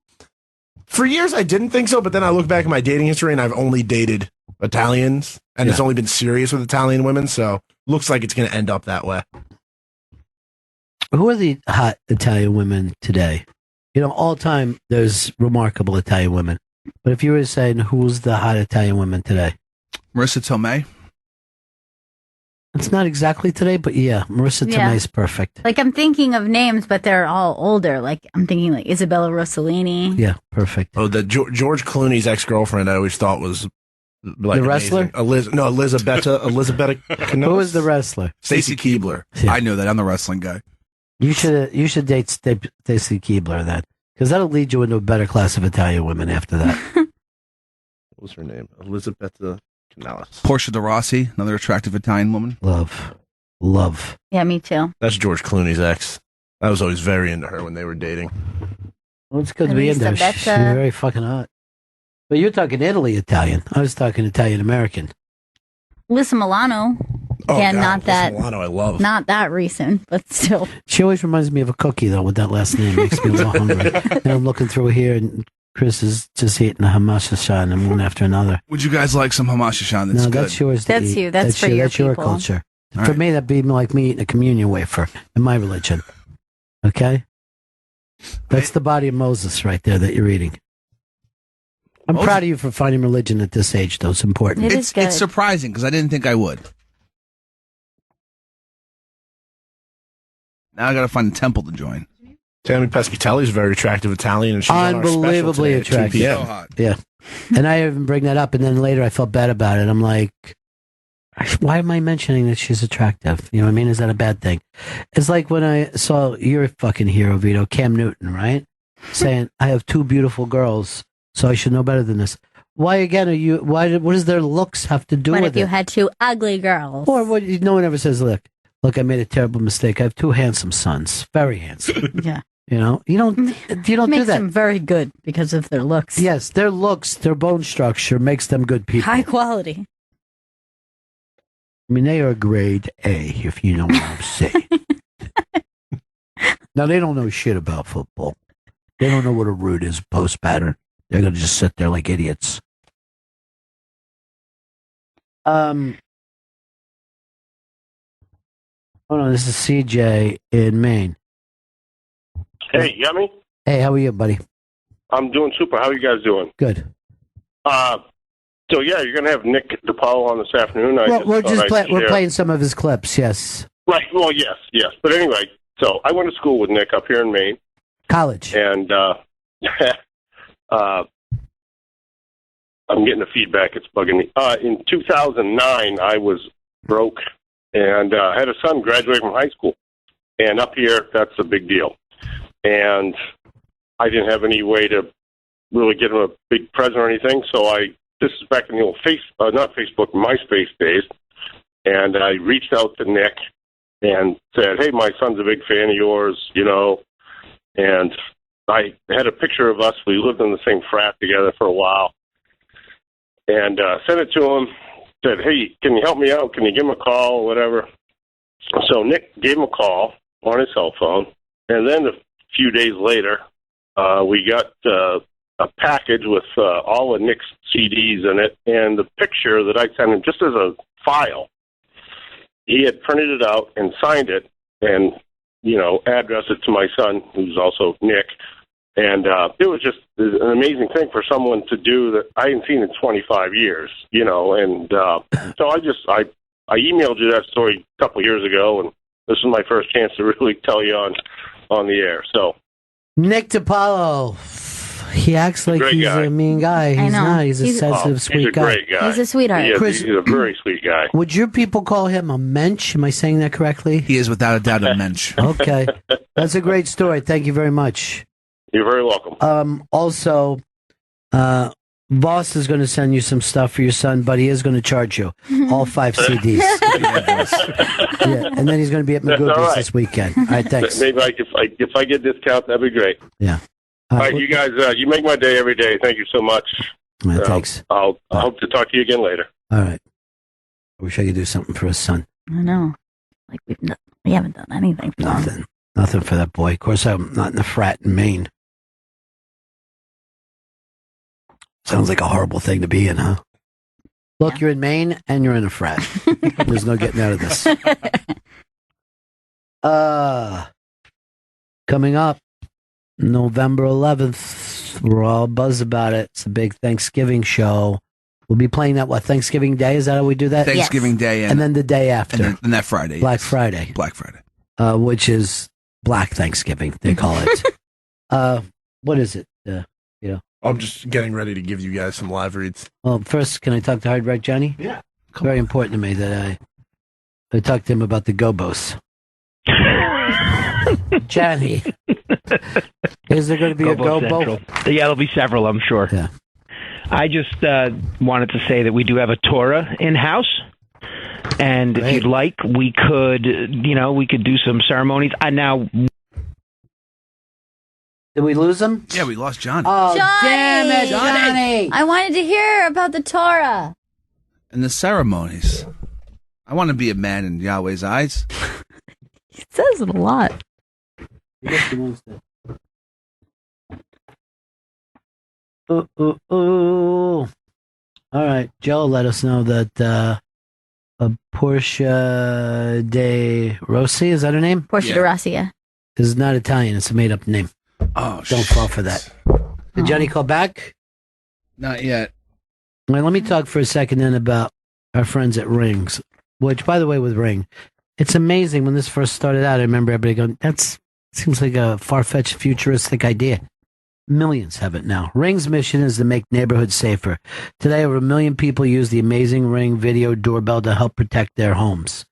For years I didn't think so, but then I look back at my dating history and I've only dated Italians, and it's only been serious with Italian women, so looks like it's going to end up that way. Who are the hot Italian women today? You know, all time there's remarkable Italian women, but if you were saying who's the hot Italian women today, Marissa Tomei. It's not exactly today, but yeah, Marissa Tomei is perfect. Like I'm thinking of names, but they're all older. Like I'm thinking like Isabella Rossellini. Yeah, perfect. Oh, the George Clooney's ex-girlfriend I always thought was like the wrestler. Elizabetta Who was the wrestler? Stacy Keibler. Yeah. I know that. I'm the wrestling guy. You should date Stacy Keibler then, because that'll lead you into a better class of Italian women after that. What was her name? Elizabetta Canales. Portia de Rossi, another attractive Italian woman. Love. Yeah, me too. That's George Clooney's ex. I was always very into her when they were dating. Well, it's good to be in there. She's very fucking hot. But you're talking Italy Italian. I was talking Italian American. Alyssa Milano. Oh, yeah, God, not that. Milano, I love. Not that recent, but still. She always reminds me of a cookie, though, with that last name. Makes me a little hungry. And I'm looking through here, and Chris is just eating a hamashishan and one after another. Would you guys like some hamashishan? No, that's yours. That's you. That's for your That's your people. culture. All For right. me, that'd be like me eating a communion wafer in my religion. Okay? That's the body of Moses right there that you're eating. I'm proud of you for finding religion at this age, though. It's important. It's surprising because I didn't think I would. Now I got to find a temple to join. Tammy Pescatelli is very attractive Italian, and she's on our special Unbelievably today at 2 attractive. p.m. So hot. Yeah. And I even bring that up, and then later I felt bad about it. I'm like, why am I mentioning that she's attractive? You know what I mean? Is that a bad thing? It's like when I saw your fucking hero, Vito, Cam Newton, right? Saying, I have two beautiful girls, so I should know better than this. Why again are you, what does their looks have to do What with if you it? had two ugly girls? Or what, no one ever says, look, I made a terrible mistake. I have two handsome sons. Very handsome. Yeah. You know, you don't do Makes that. them very good because of their looks. Yes, their looks, their bone structure makes them good people. High quality. I mean, they are grade A, if you know what I'm saying. Now, they don't know shit about football. They don't know what a root is, post pattern. They're going to just sit there like idiots. Hold on, this is CJ in Maine. Hey, you got me? Hey, how are you, buddy? I'm doing super. How are you guys doing? Good. So yeah, you're gonna have Nick DiPaolo on this afternoon. We're playing some of his clips, yes. Right. Well, yes. But anyway, so I went to school with Nick up here in Maine. College. And I'm getting the feedback. It's bugging me. In 2009, I was broke and had a son graduate from high school. And up here, that's a big deal. And I didn't have any way to really get him a big present or anything. So this is back in the old not Facebook, MySpace days. And I reached out to Nick and said, hey, my son's a big fan of yours, you know. And I had a picture of us. We lived in the same frat together for a while. And sent it to him. Said, hey, can you help me out? Can you give him a call or whatever? So Nick gave him a call on his cell phone. And then a few days later, we got a package with all of Nick's CDs in it. And the picture that I sent him just as a file, he had printed it out and signed it and, you know, addressed it to my son, who's also Nick. And it was just an amazing thing for someone to do that I hadn't seen in 25 years, you know. And so I emailed you that story a couple years ago, and this is my first chance to really tell you on the air. So Nick DiPaolo, he acts like he's a mean guy. He's not. He's a sensitive, sweet guy. He's a great guy. He's a sweetheart. He's a very sweet guy. Would your people call him a mensch? Am I saying that correctly? He is without a doubt a mensch. Okay. That's a great story. Thank you very much. You're very welcome. Also, Voss is going to send you some stuff for your son, but he is going to charge you all 5 CDs. Yeah, and then he's going to be at That's all Magoo's right. this weekend. All right, thanks. Maybe if I get discount, that'd be great. Yeah. All right, you guys, you make my day every day. Thank you so much. Thanks. I'll hope to talk to you again later. All right. I wish I could do something for his son. I know. Like we haven't done anything for him. Nothing for that boy. Of course, I'm not in the frat in Maine. Sounds like a horrible thing to be in, huh? Look, you're in Maine and you're in a frat. There's no getting out of this. Coming up, November 11th, we're all buzzed about it. It's a big Thanksgiving show. We'll be playing that, Thanksgiving Day? Is that how we do that? Thanksgiving Day. And then the day after. And that Friday. Black Friday. Black Friday. Which is Black Thanksgiving, they call it. What is it? I'm just getting ready to give you guys some live reads. Well, first, can I talk to Hard Rock Johnny? Yeah. Very important to me that I talked to him about the Gobos. Johnny, is there going to be a Gobo? Yeah, there'll be several, I'm sure. Yeah. I just wanted to say that we do have a Torah in-house. And if you'd like, we could do some ceremonies. Now, Did we lose him? Yeah, we lost Johnny. Oh, Johnny! damn it, Johnny! I wanted to hear about the Torah. And the ceremonies. I want to be a man in Yahweh's eyes. It says it a lot. All right, Joe let us know that Portia de Rossi, is that her name? Portia de Rossi, yeah. Is not Italian. It's a made-up name. Oh, don't fall for that. Did Johnny call back? Not yet. All right, let me talk for a second then about our friends at Rings, which, by the way, with Ring, it's amazing when this first started out. I remember everybody going, that seems like a far-fetched futuristic idea. Millions have it now. Ring's mission is to make neighborhoods safer. Today, over 1 million people use the amazing Ring video doorbell to help protect their homes.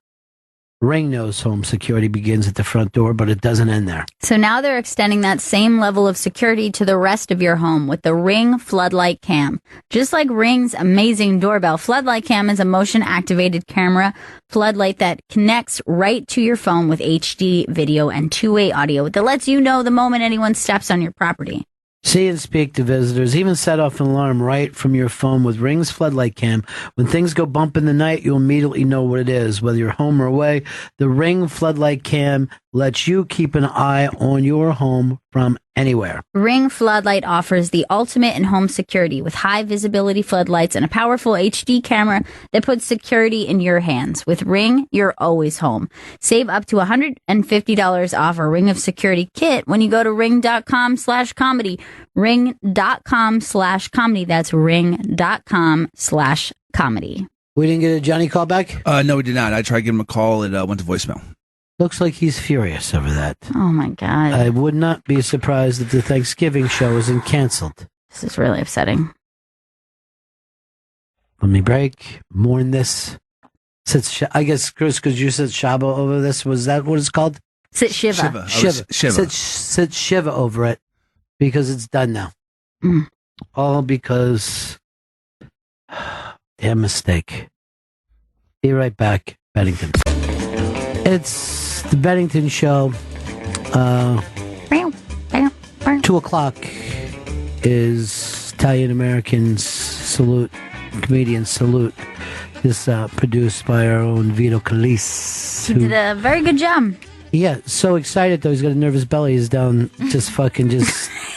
Ring knows home security begins at the front door, but it doesn't end there. So now they're extending that same level of security to the rest of your home with the Ring Floodlight Cam. Just like Ring's amazing doorbell, Floodlight Cam is a motion-activated camera floodlight that connects right to your phone with HD video and two-way audio that lets you know the moment anyone steps on your property. See and speak to visitors. Even set off an alarm right from your phone with Ring's Floodlight Cam. When things go bump in the night, you'll immediately know what it is. Whether you're home or away, the Ring Floodlight Cam lets you keep an eye on your home from anywhere. Ring Floodlight offers the ultimate in home security with high visibility floodlights and a powerful HD camera that puts security in your hands. With Ring, you're always home. Save up to $150 off a Ring of Security kit when you go to ring.com/comedy. Ring.com/comedy. That's ring.com/comedy. We didn't get a Johnny call back? No, we did not. I tried giving him a call. It went to voicemail. Looks like he's furious over that. Oh, my God. I would not be surprised if the Thanksgiving show isn't canceled. This is really upsetting. Let me break. Mourn this. I guess, Chris, because you said Shaba over this. Was that what it's called? Sit Shiva. Shiva. Sit Shiva over it because it's done now. All because... damn mistake. Be right back, Bennington. It's the Bennington Show. 2 o'clock is Italian Americans Salute, Comedians Salute. This produced by our own Vito Calise. He did a very good job. Yeah, so excited though. He's got a nervous belly. He's down just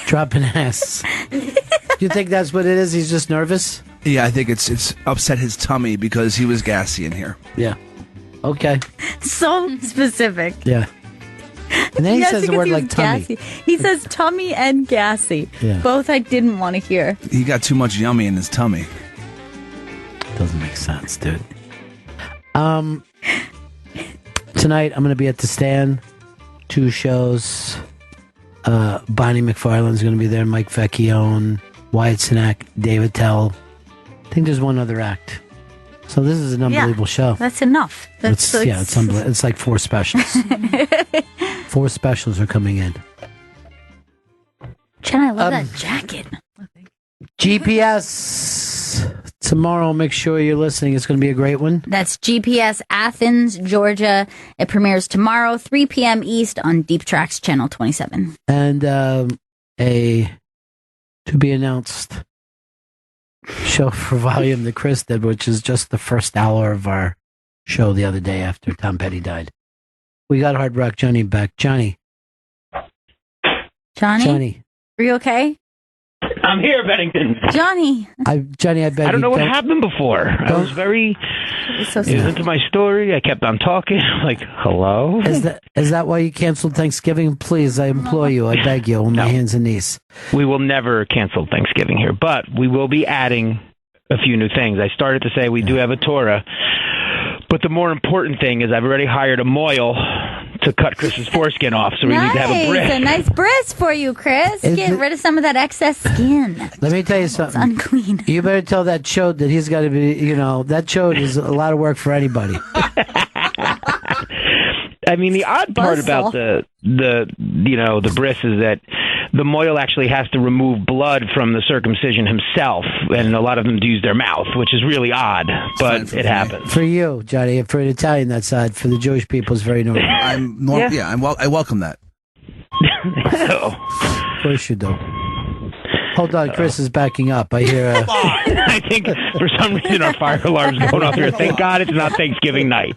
dropping ass. Do you think that's what it is? He's just nervous? Yeah, I think it's upset his tummy because he was gassy in here. Yeah. Okay. So specific. Yeah. And then he says the word like tummy. Gassy. He says tummy and gassy. Yeah. Both I didn't want to hear. He got too much yummy in his tummy. Doesn't make sense, dude. Tonight I'm going to be at the Stand. 2 shows. Bonnie McFarlane's going to be there. Mike Vecchione, Wyatt Cenac, David Tell. I think there's one other act. So this is an unbelievable show. That's enough. It's unbelievable. It's like 4 specials. 4 specials are coming in. Jen, I love that jacket. GPS tomorrow. Make sure you're listening. It's going to be a great one. That's GPS Athens, Georgia. It premieres tomorrow, 3 p.m. East on Deep Tracks Channel 27. And a to be announced show for Volume that Chris did, which is just the first hour of our show the other day after Tom Petty died. We got Hard Rock Johnny back. Johnny. Are you okay? I'm here, Bennington. Johnny, I beg I don't know what happened before. I was very into my story. I kept on talking. Like, hello? Is that why you canceled Thanksgiving? Please, I implore you. I beg you on my hands and knees. We will never cancel Thanksgiving here, but we will be adding a few new things. I started to say we do have a Torah, but the more important thing is I've already hired a moil to cut Chris's foreskin off, so we need to have a bris. A nice bris for you, Chris. Get rid of some of that excess skin. Let me tell you something. It's unclean. You better tell that chode that he's got to be, that chode is a lot of work for anybody. I mean, the odd part about the bris is that the moil actually has to remove blood from the circumcision himself, and a lot of them use their mouth, which is really odd, but it happens. For you, Johnny, for an Italian, that's odd. For the Jewish people, it's very normal. I welcome that. Of course you do. Hold on, Chris is backing up. I hear. I think for some reason our fire alarm's going off here. Thank God it's not Thanksgiving night.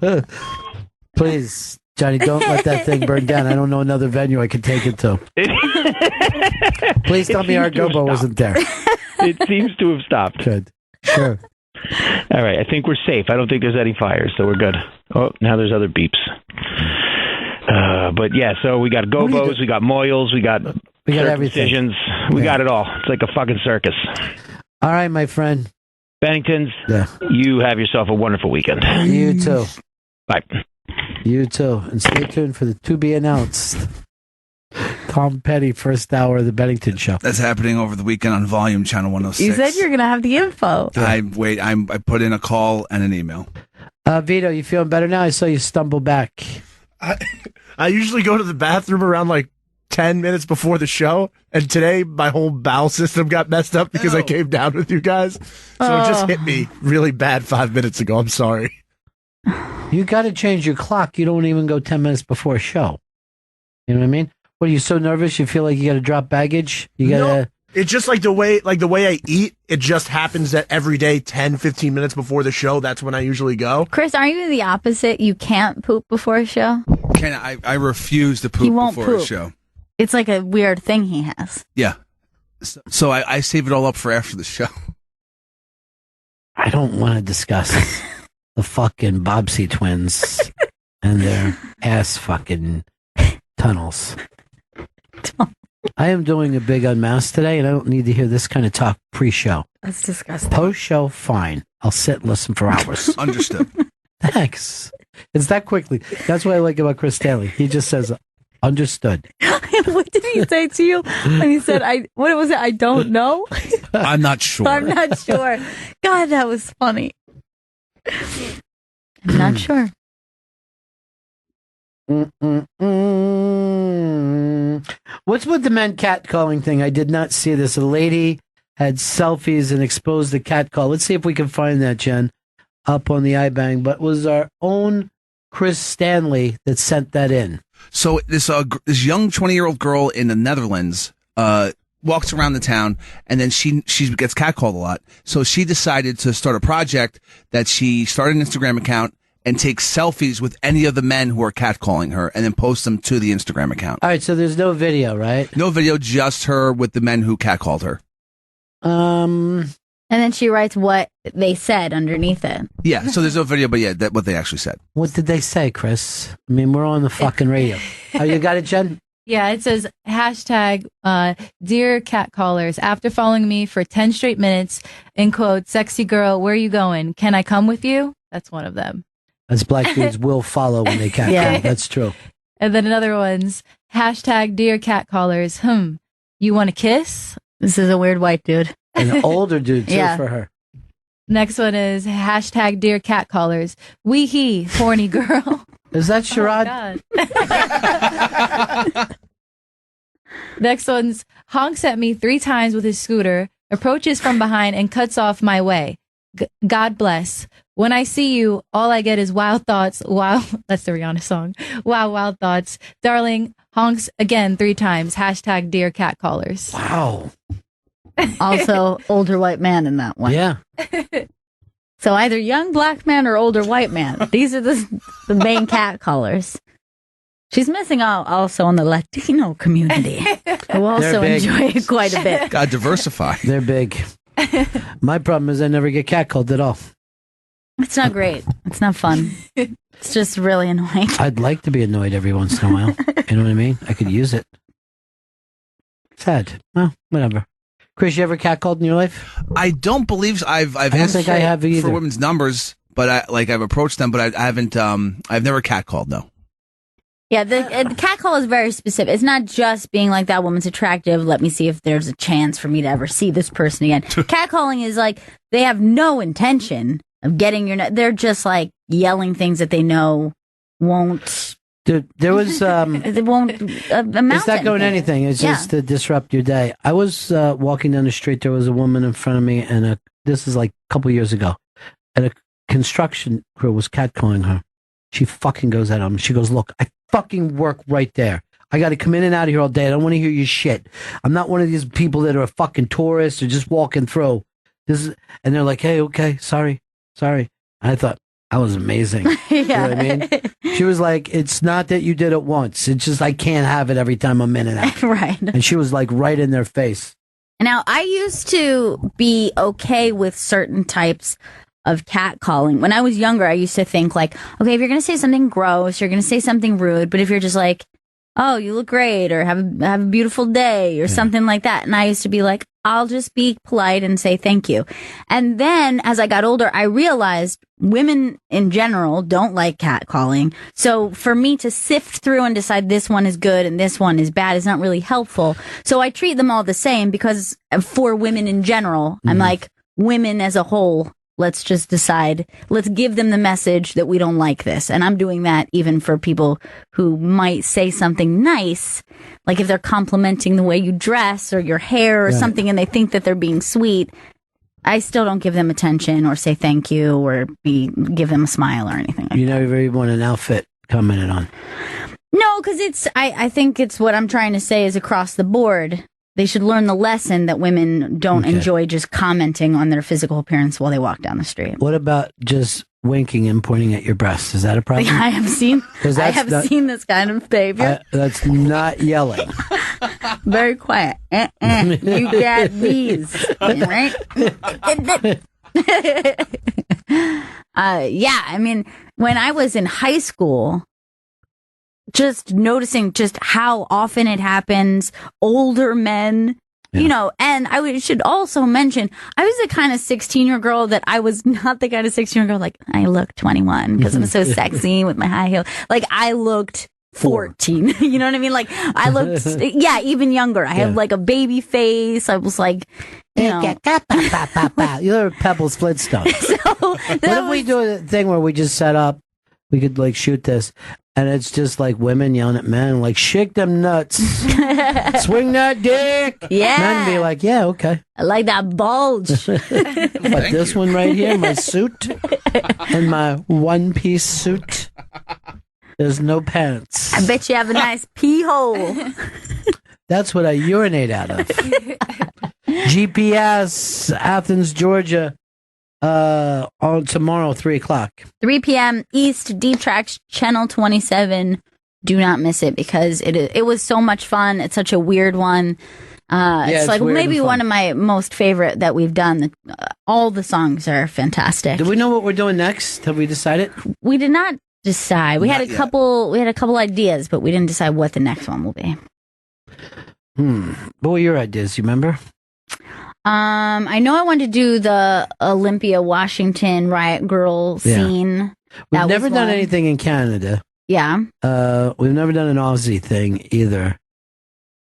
Please, Johnny, don't let that thing burn down. I don't know another venue I can take it to. Please tell me our Gobo wasn't there. It seems to have stopped. Good. Sure. All right, I think we're safe. I don't think there's any fires, so we're good. Oh, now there's other beeps. But yeah, so we got gobos, we got moils, we got circumcisions. We got it all. It's like a fucking circus. All right, my friend. Benningtons, you have yourself a wonderful weekend. You too. Bye. You too. And stay tuned for the to be announced Tom Petty first hour of the Bennington Show. That's happening over the weekend on Volume Channel 106. You said you're going to have the info. I put in a call and an email. Vito, you feeling better now? I saw you stumble back. I usually go to the bathroom around like 10 minutes before the show, and today my whole bowel system got messed up because I came down with you guys. So it just hit me really bad 5 minutes ago. I'm sorry. You got to change your clock. You don't even go 10 minutes before a show. You know what I mean? What, are you so nervous you feel like you got to drop baggage? You got to... No, it's just like the way I eat. It just happens that every day, 10, 15 minutes before the show, that's when I usually go. Chris, aren't you the opposite? You can't poop before a show? I refuse to poop before a show. It's like a weird thing he has. Yeah. So I save it all up for after the show. I don't want to discuss the fucking Bobbsey twins and their ass fucking tunnels. I am doing a big unmask today, and I don't need to hear this kind of talk pre-show. That's disgusting. Post-show, fine. I'll sit and listen for hours. Understood. Thanks. It's that quickly. That's what I like about Chris Stanley. He just says, understood. What did he say to you when he said, what was it? I don't know? I'm not sure. I'm not sure. God, that was funny. I'm not sure. What's with the men catcalling thing? I did not see this. A lady had selfies and exposed the catcall. Let's see if we can find that, Jen, up on the iBang. But it was our own Chris Stanley that sent that in. So this young 20-year-old girl in the Netherlands walks around the town, and then she gets catcalled a lot. So she decided to start a project that she started an Instagram account and take selfies with any of the men who are catcalling her and then post them to the Instagram account. All right, so there's no video, right? No video, just her with the men who catcalled her. And then she writes what they said underneath it. Yeah, so there's no video, but yeah, what they actually said. What did they say, Chris? I mean, we're on the fucking radio. Oh, you got it, Jen? Yeah, it says hashtag dear catcallers. After following me for 10 straight minutes, in quotes, sexy girl, where you going? Can I come with you? That's one of them. As black dudes will follow when they catcall. Yeah. That's true. And then another one's hashtag dear catcallers. You want to kiss? This is a weird white dude. An older dude, too, for her. Next one is hashtag dear catcallers. Wee hee, horny girl. Is that Sherrod? Oh, next one's honks at me 3 times with his scooter, approaches from behind and cuts off my way. God bless. When I see you, all I get is wild thoughts. Wow, that's the Rihanna song. Wow, wild thoughts. Darling, honks again 3 times. Hashtag dear catcallers. Wow. Also, older white man in that one. Yeah. So either young black man or older white man. These are the main catcallers. She's missing out also on the Latino community, who also enjoy it quite a bit. Gotta diversify. They're big. My problem is I never get catcalled at all. It's not great. It's not fun. It's just really annoying. I'd like to be annoyed every once in a while. You know what I mean? I could use it. Sad. Well, whatever. Chris, you ever catcalled in your life? I don't believe so. I've asked I have either. for women's numbers, but I've approached them, but I haven't. I've never catcalled. No. Yeah, the catcall is very specific. It's not just being like, that woman's attractive, let me see if there's a chance for me to ever see this person again. Catcalling is like, they have no intention of getting your... They're just like yelling things that they know won't... Dude, there was... it won't amount It's not going anything. It's just to disrupt your day. I was walking down the street. There was a woman in front of me, and this is like a couple years ago, and a construction crew was catcalling her. She fucking goes at him. She goes, look, I fucking work right there. I got to come in and out of here all day. I don't want to hear your shit. I'm not one of these people that are fucking tourists or just walking through. And they're like, hey, okay, sorry. I thought, that was amazing. You know what I mean? She was like, it's not that you did it once. It's just I can't have it every time I'm in and out. Right. And she was like right in their face. Now, I used to be okay with certain types of catcalling. When I was younger, I used to think like, okay, if you're going to say something gross, you're going to say something rude. But if you're just like, oh, you look great, or have a beautiful day, or something like that. And I used to be like, I'll just be polite and say thank you. And then as I got older, I realized women in general don't like catcalling. So for me to sift through and decide this one is good and this one is bad is not really helpful. So I treat them all the same because for women in general, I'm like, women as a whole, let's just decide, let's give them the message that we don't like this. And I'm doing that even for people who might say something nice, like if they're complimenting the way you dress or your hair or something and they think that they're being sweet, I still don't give them attention or say thank you or give them a smile or anything like You never even want an outfit commented on. No, because I think it's what I'm trying to say is across the board. They should learn the lesson that women don't enjoy just commenting on their physical appearance while they walk down the street. What about just winking and pointing at your breasts? Is that a problem? I have seen this kind of behavior. That's not yelling. Very quiet. You got these, right? Yeah, I mean, when I was in high school, just noticing just how often it happens, older men, you know, and should also mention, I was the kind of 16-year-old girl that I was not the kind of 16-year-old girl like, I look 21 because I'm so sexy with my high heel. Like, I looked 14. You know what I mean? Like, I looked, even younger. I had like a baby face. I was like, you know. You're Pebbles Flintstone. What if we do a thing where we just set up, we could like shoot this, and it's just like women yelling at men, like, shake them nuts, swing that dick. Yeah. Men be like, yeah, okay. I like that bulge. But this one right here, my suit, and my one-piece suit, there's no pants. I bet you have a nice pee hole. That's what I urinate out of. GPS, Athens, Georgia. On tomorrow, 3:00. 3 p.m. East, Deep Tracks, Channel 27. Do not miss it because it was so much fun. It's such a weird one. It's like maybe one of my most favorite that we've done. All the songs are fantastic. Do we know what we're doing next? Have we decided? We did not decide. We had a couple ideas, but we didn't decide what the next one will be. What were your ideas? You remember? I know I wanted to do the Olympia, Washington riot girl scene. We've never done anything in Canada. Yeah. We've never done an Aussie thing either.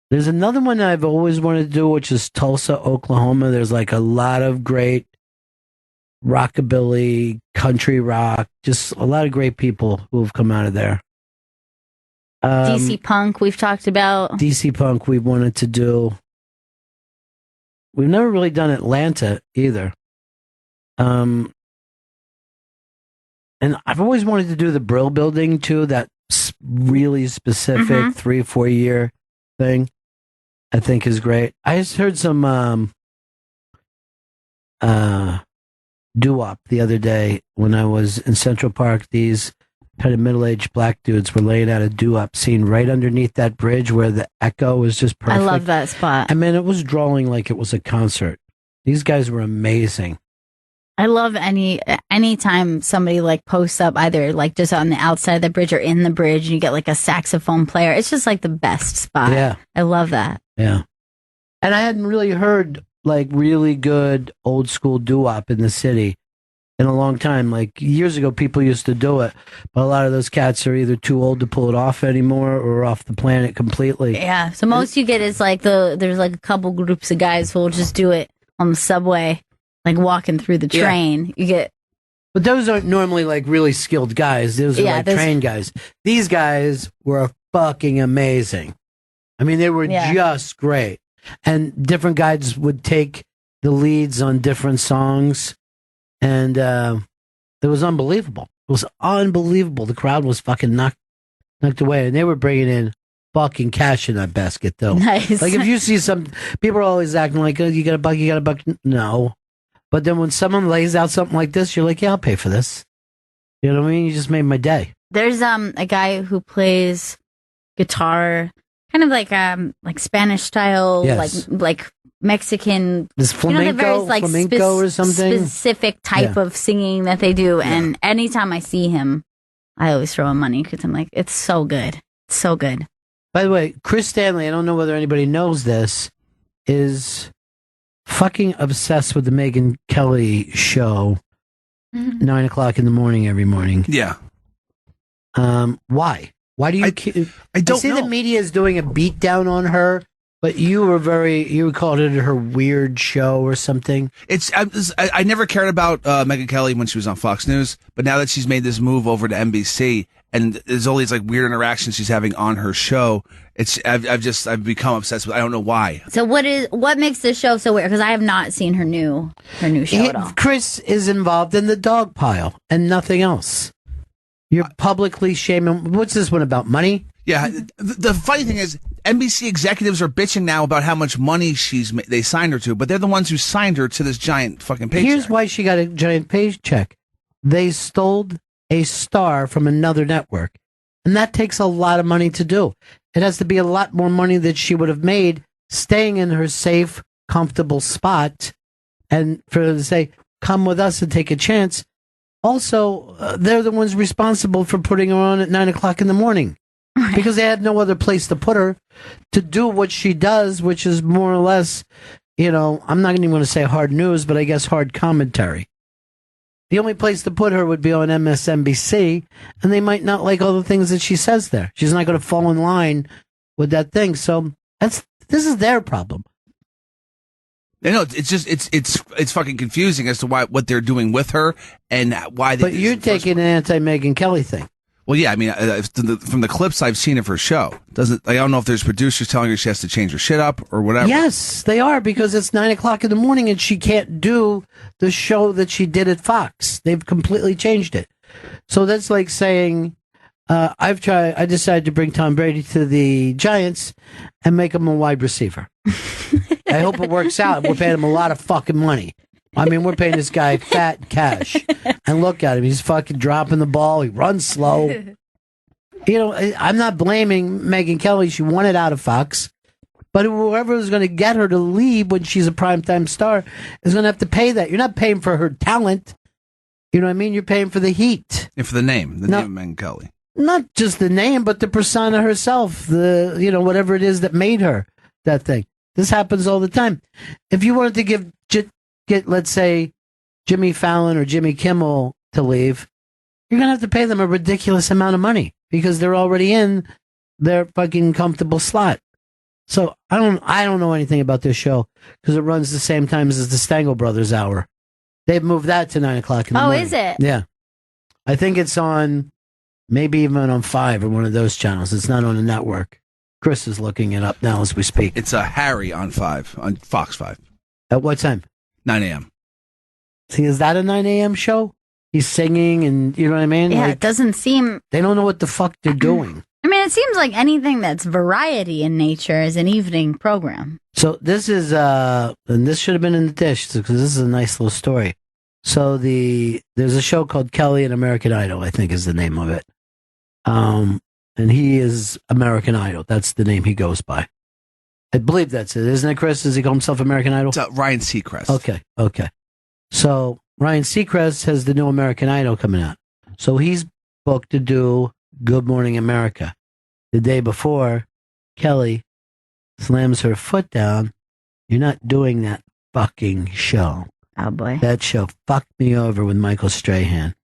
There's another one that I've always wanted to do, which is Tulsa, Oklahoma. There's like a lot of great rockabilly, country rock, just a lot of great people who have come out of there. DC Punk, we've talked about. DC Punk, we wanted to do. We've never really done Atlanta either. And I've always wanted to do the Brill Building too, that really specific 3-4 year thing. I think is great. I just heard some doo-wop the other day when I was in Central Park. These kind of middle-aged black dudes were laying out a doo-wop scene right underneath that bridge where the echo was just perfect. I love that spot. I mean, it was drawing like it was a concert. These guys were amazing. I love any time somebody like posts up either like just on the outside of the bridge or in the bridge and you get like a saxophone player. It's just like the best spot. Yeah. I love that. Yeah. And I hadn't really heard like really good old school doo-wop in the city in a long time. Like years ago, people used to do it, but a lot of those cats are either too old to pull it off anymore or off the planet completely. Yeah. So most you get is like there's like a couple groups of guys who will just do it on the subway, like walking through the train. Yeah. You get. But those aren't normally like really skilled guys. Those are like trained guys. These guys were fucking amazing. I mean, they were just great. And different guys would take the leads on different songs. And it was unbelievable. It was unbelievable. The crowd was fucking knocked away. And they were bringing in fucking cash in that basket, though. Nice. Like if you see some people are always acting like, oh, you got a buck. No, but then when someone lays out something like this, you're like, yeah, I'll pay for this. You know what I mean? You just made my day. There's a guy who plays guitar, kind of like Spanish style, Yes. like Mexican. This flamenco, flamenco or something. Specific type of singing that they do, and anytime I see him, I always throw him money because I'm like, it's so good, it's so good. By the way, Chris Stanley, I don't know whether anybody knows this, is fucking obsessed with the Megyn Kelly show, 9 o'clock in the morning every morning. Yeah. Why? Why do you? I don't see know. the media is doing a beat down on her, but you called it her weird show or something. I never cared about Megyn Kelly when she was on Fox News, but now that she's made this move over to NBC and there's all these like weird interactions she's having on her show, I've become obsessed with. I don't know why. So what makes this show so weird? Because I have not seen her new show at all. Chris is involved in the dog pile and nothing else. You're publicly shaming. What's this one about? Money? Yeah. The funny thing is, NBC executives are bitching now about how much money they signed her to, but they're the ones who signed her to this giant fucking paycheck. Here's why she got a giant paycheck. They stole a star from another network, and that takes a lot of money to do. It has to be a lot more money that she would have made staying in her safe, comfortable spot, and for her to say, come with us and take a chance. Also, they're the ones responsible for putting her on at 9 o'clock in the morning because they had no other place to put her to do what she does, which is more or less, I'm not even going to say hard news, but I guess hard commentary. The only place to put her would be on MSNBC, and they might not like all the things that she says there. She's not going to fall in line with that thing. So this is their problem. No, it's just it's fucking confusing as to what they're doing with her and why they. But you're taking an anti-Megyn Kelly thing. Well, yeah, I mean, from the clips I've seen of her show, I don't know if there's producers telling her she has to change her shit up or whatever. Yes, they are, because it's 9 o'clock in the morning and she can't do the show that she did at Fox. They've completely changed it. So that's like saying, I decided to bring Tom Brady to the Giants and make him a wide receiver. I hope it works out. We're paying him a lot of fucking money. I mean, we're paying this guy fat cash. And look at him. He's fucking dropping the ball. He runs slow. I'm not blaming Megyn Kelly. She wanted out of Fox. But whoever is going to get her to leave when she's a primetime star is going to have to pay that. You're not paying for her talent. You know what I mean? You're paying for the heat. And for the name of Megyn Kelly. Not just the name, but the persona herself. Whatever it is that made her that thing. This happens all the time. If you wanted to get, let's say, Jimmy Fallon or Jimmy Kimmel to leave, you're going to have to pay them a ridiculous amount of money because they're already in their fucking comfortable slot. So I don't know anything about this show because it runs the same times as the Stengel Brothers Hour. They've moved that to 9 o'clock in the morning. Oh, is it? Yeah. I think it's on, maybe even on 5 or one of those channels. It's not on a network. Chris is looking it up now as we speak. It's a Harry on 5, on Fox 5. At what time? 9 a.m. See, is that a 9 a.m. show? He's singing and, you know what I mean? Yeah, it doesn't seem... They don't know what the fuck they're doing. I mean, it seems like anything that's variety in nature is an evening program. So this is, and this should have been in the dish because this is a nice little story. So there's a show called Kelly and American Idol, I think is the name of it. And he is American Idol. That's the name he goes by. I believe that's it. Isn't it, Chris? Does he call himself American Idol? It's Ryan Seacrest. Okay. So Ryan Seacrest has the new American Idol coming out. So he's booked to do Good Morning America. The day before, Kelly slams her foot down. You're not doing that fucking show. Oh, boy. That show fucked me over with Michael Strahan.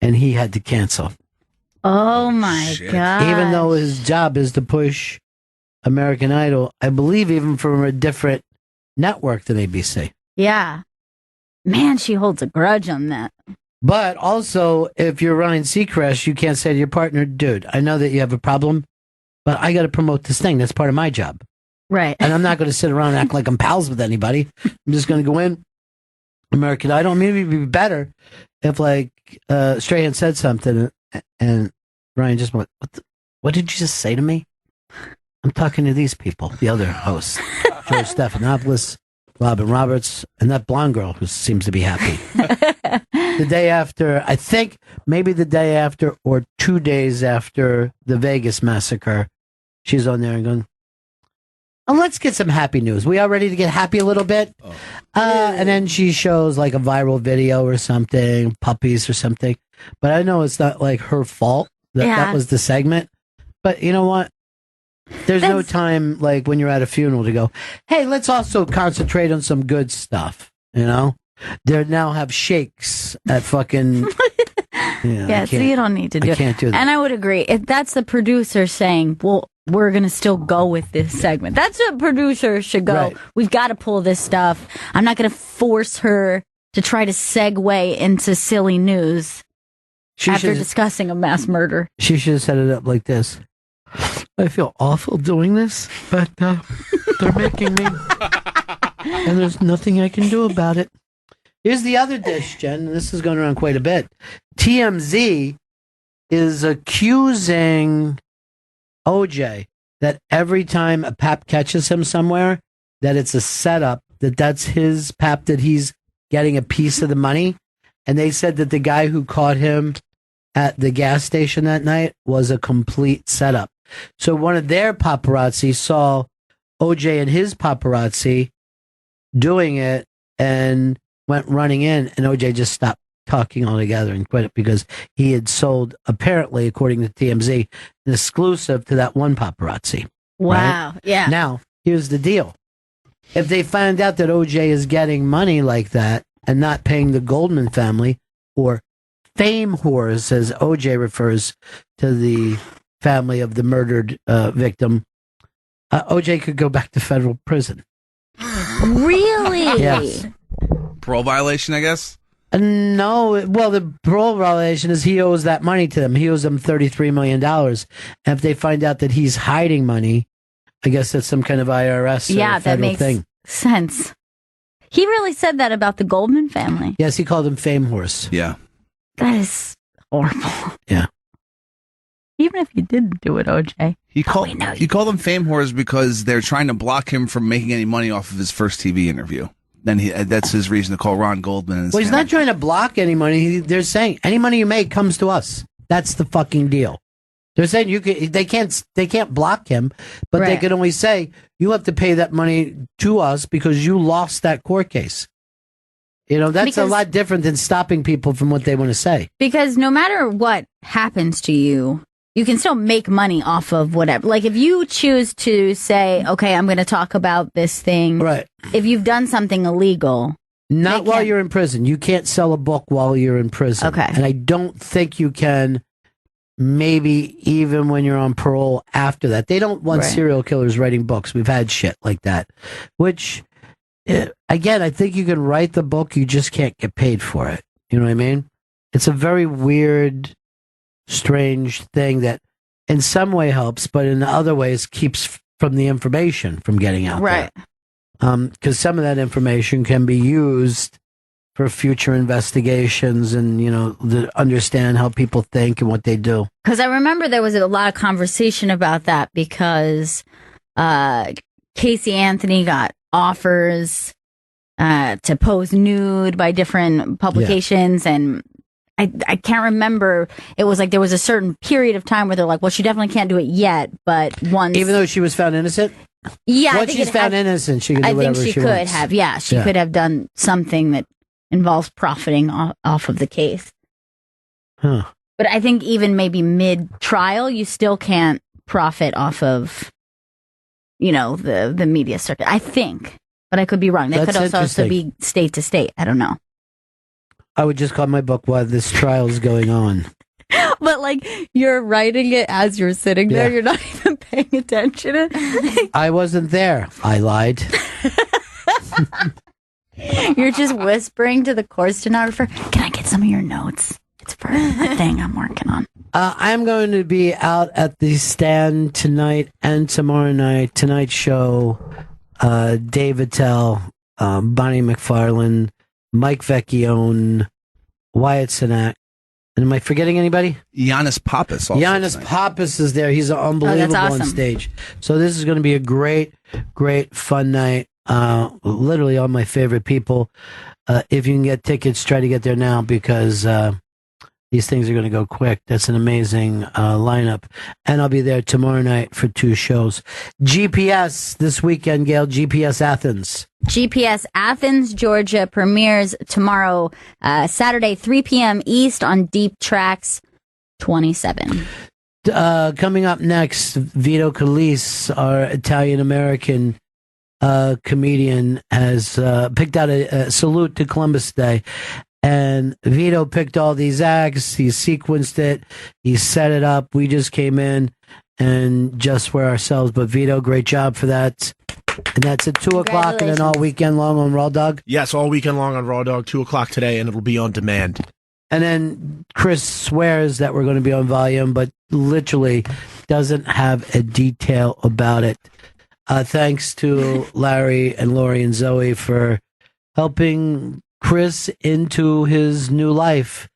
And he had to cancel. Oh, my God. Even though his job is to push American Idol, I believe even from a different network than ABC. Yeah. Man, she holds a grudge on that. But also, if you're Ryan Seacrest, you can't say to your partner, dude, I know that you have a problem, but I got to promote this thing. That's part of my job. Right. And I'm not going to sit around and act like I'm pals with anybody. I'm just going to go in, American Idol. Maybe it'd be better if, like, Strahan said something and Ryan just went, what did you just say to me? I'm talking to these people, the other hosts, George Stephanopoulos, Robin Roberts, and that blonde girl who seems to be happy. The day after, I think maybe the day after or 2 days after the Vegas massacre, she's on there and going, oh, let's get some happy news. We all ready to get happy a little bit? And then she shows like a viral video or something, puppies or something. But I know it's not like her fault that was the segment. But you know what? There's no time like when you're at a funeral to go, hey, let's also concentrate on some good stuff. You know, they now have shakes at fucking. So you don't need to do it. I can't do that. And I would agree. If that's the producer saying, well, we're going to still go with this segment. That's what producers should go. Right. We've got to pull this stuff. I'm not going to force her to try to segue into silly news after discussing a mass murder. She should have set it up like this. I feel awful doing this, but they're making me, and there's nothing I can do about it. Here's the other dish, Jen, and this is going around quite a bit. TMZ is accusing OJ that every time a pap catches him somewhere, that it's a setup, that's his pap, that he's getting a piece of the money. And they said that the guy who caught him at the gas station that night was a complete setup. So one of their paparazzi saw OJ and his paparazzi doing it and went running in, and OJ just stopped talking altogether and quit it because he had sold, apparently, according to TMZ, an exclusive to that one paparazzi. Wow. Right? Yeah. Now, here's the deal. If they find out that OJ is getting money like that and not paying the Goldman family, or fame whores, as OJ refers to the family of the murdered victim, OJ could go back to federal prison. Really? Yes. Parole violation, I guess? No. Well, the parole violation is he owes that money to them. He owes them $33 million. And if they find out that he's hiding money, I guess that's some kind of IRS or that makes thing. sense. He really said that about the Goldman family. Yes, he called them fame horse. Yeah. That is horrible. Yeah. Even if you didn't do it, OJ. He called them fame whores because they're trying to block him from making any money off of his first TV interview. Then that's his reason to call Ron Goldman. And Well, he's not trying to block any money. They're saying any money you make comes to us. That's the fucking deal. They're saying they can't block him, but they can only say you have to pay that money to us because you lost that court case. You know, that's a lot different than stopping people from what they want to say. Because no matter what happens to you, you can still make money off of whatever. Like if you choose to say, okay, I'm going to talk about this thing. Right. If you've done something illegal. Not while you're in prison. You can't sell a book while you're in prison. Okay. And I don't think you can, maybe even when you're on parole after that. They don't want serial killers writing books. We've had shit like that. Which, again, I think you can write the book, you just can't get paid for it. You know what I mean? It's a very weird, strange thing that in some way helps, but in other ways keeps from the information from getting out there. Because some of that information can be used for future investigations and, you know, to understand how people think and what they do. Because I remember there was a lot of conversation about that because Casey Anthony got offers to pose nude by different publications, and I can't remember. It was like there was a certain period of time where they're like, well, she definitely can't do it yet, but once... Even though she was found innocent? Yeah. Once she's found innocent, she can do whatever she wants. I think she could have, yeah. She could have done something that involves profiting off of the case. Huh. But I think even maybe mid-trial, you still can't profit off of, you know, the media circuit. I think. But I could be wrong. That could also be state to state. I don't know. I would just call my book while this trial is going on. But like you're writing it as you're sitting there, you're not even paying attention. I wasn't there. I lied. You're just whispering to the court stenographer, can I get some of your notes? It's for a thing I'm working on. I'm going to be out at the stand tonight and tomorrow night. Tonight's show, Dave Attell, Bonnie McFarlane, Mike Vecchione, Wyatt Cenac, And am I forgetting anybody? Giannis Pappas. Also Giannis tonight. Pappas is there. He's unbelievable awesome. on stage. So this is going to be a great, great fun night. Literally all my favorite people. If you can get tickets, try to get there now because these things are going to go quick. That's an amazing lineup. And I'll be there tomorrow night for 2 shows. GPS this weekend, Gail. GPS Athens. GPS Athens, Georgia premieres tomorrow, Saturday, 3 p.m. East on Deep Tracks 27. Coming up next, Vito Calise, our Italian-American comedian, has picked out a salute to Columbus Day. And Vito picked all these acts. He sequenced it. He set it up. We just came in and just were ourselves. But Vito, great job for that. And that's at 2 o'clock and then all weekend long on Raw Dog. Yes, all weekend long on Raw Dog, 2 o'clock today, and it'll be on demand. And then Chris swears that we're going to be on volume, but literally doesn't have a detail about it. Thanks to Larry and Lori and Zoe for helping Chris into his new life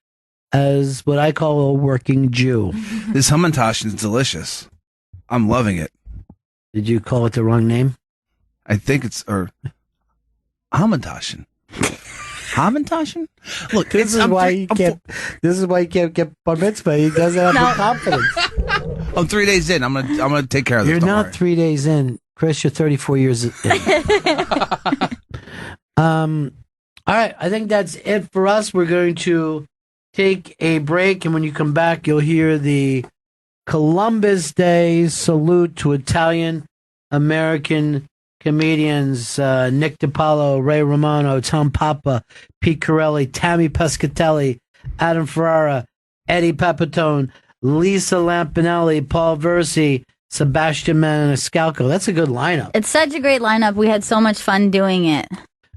as what I call a working Jew. This Hamantaschen is delicious. I'm loving it. Did you call it the wrong name? I think it's Hamantaschen. Hamantaschen? Look, This is why you can't get bar mitzvah. He doesn't have the confidence. I'm 3 days in. I'm gonna take care of this. You're don't not worry. 3 days in, Chris. You're 34 years in. All right, I think that's it for us. We're going to take a break, and when you come back, you'll hear the Columbus Day salute to Italian American comedians Nick DiPaolo, Ray Romano, Tom Papa, Pete Corelli, Tammy Pescatelli, Adam Ferrara, Eddie Pepitone, Lisa Lampanelli, Paul Versi, Sebastian Maniscalco. That's a good lineup. It's such a great lineup. We had so much fun doing it.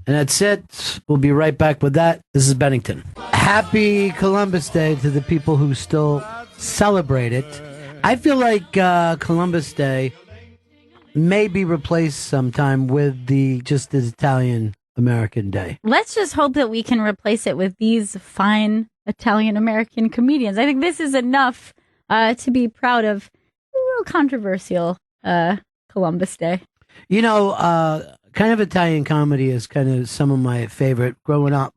And that's it. We'll be right back with that. This is Bennington. Happy Columbus Day to the people who still celebrate it. I feel like Columbus Day may be replaced sometime with just the Italian American Day. Let's just hope that we can replace it with these fine Italian American comedians. I think this is enough to be proud of. A little controversial Columbus Day. You know, kind of Italian comedy is kind of some of my favorite. Growing up,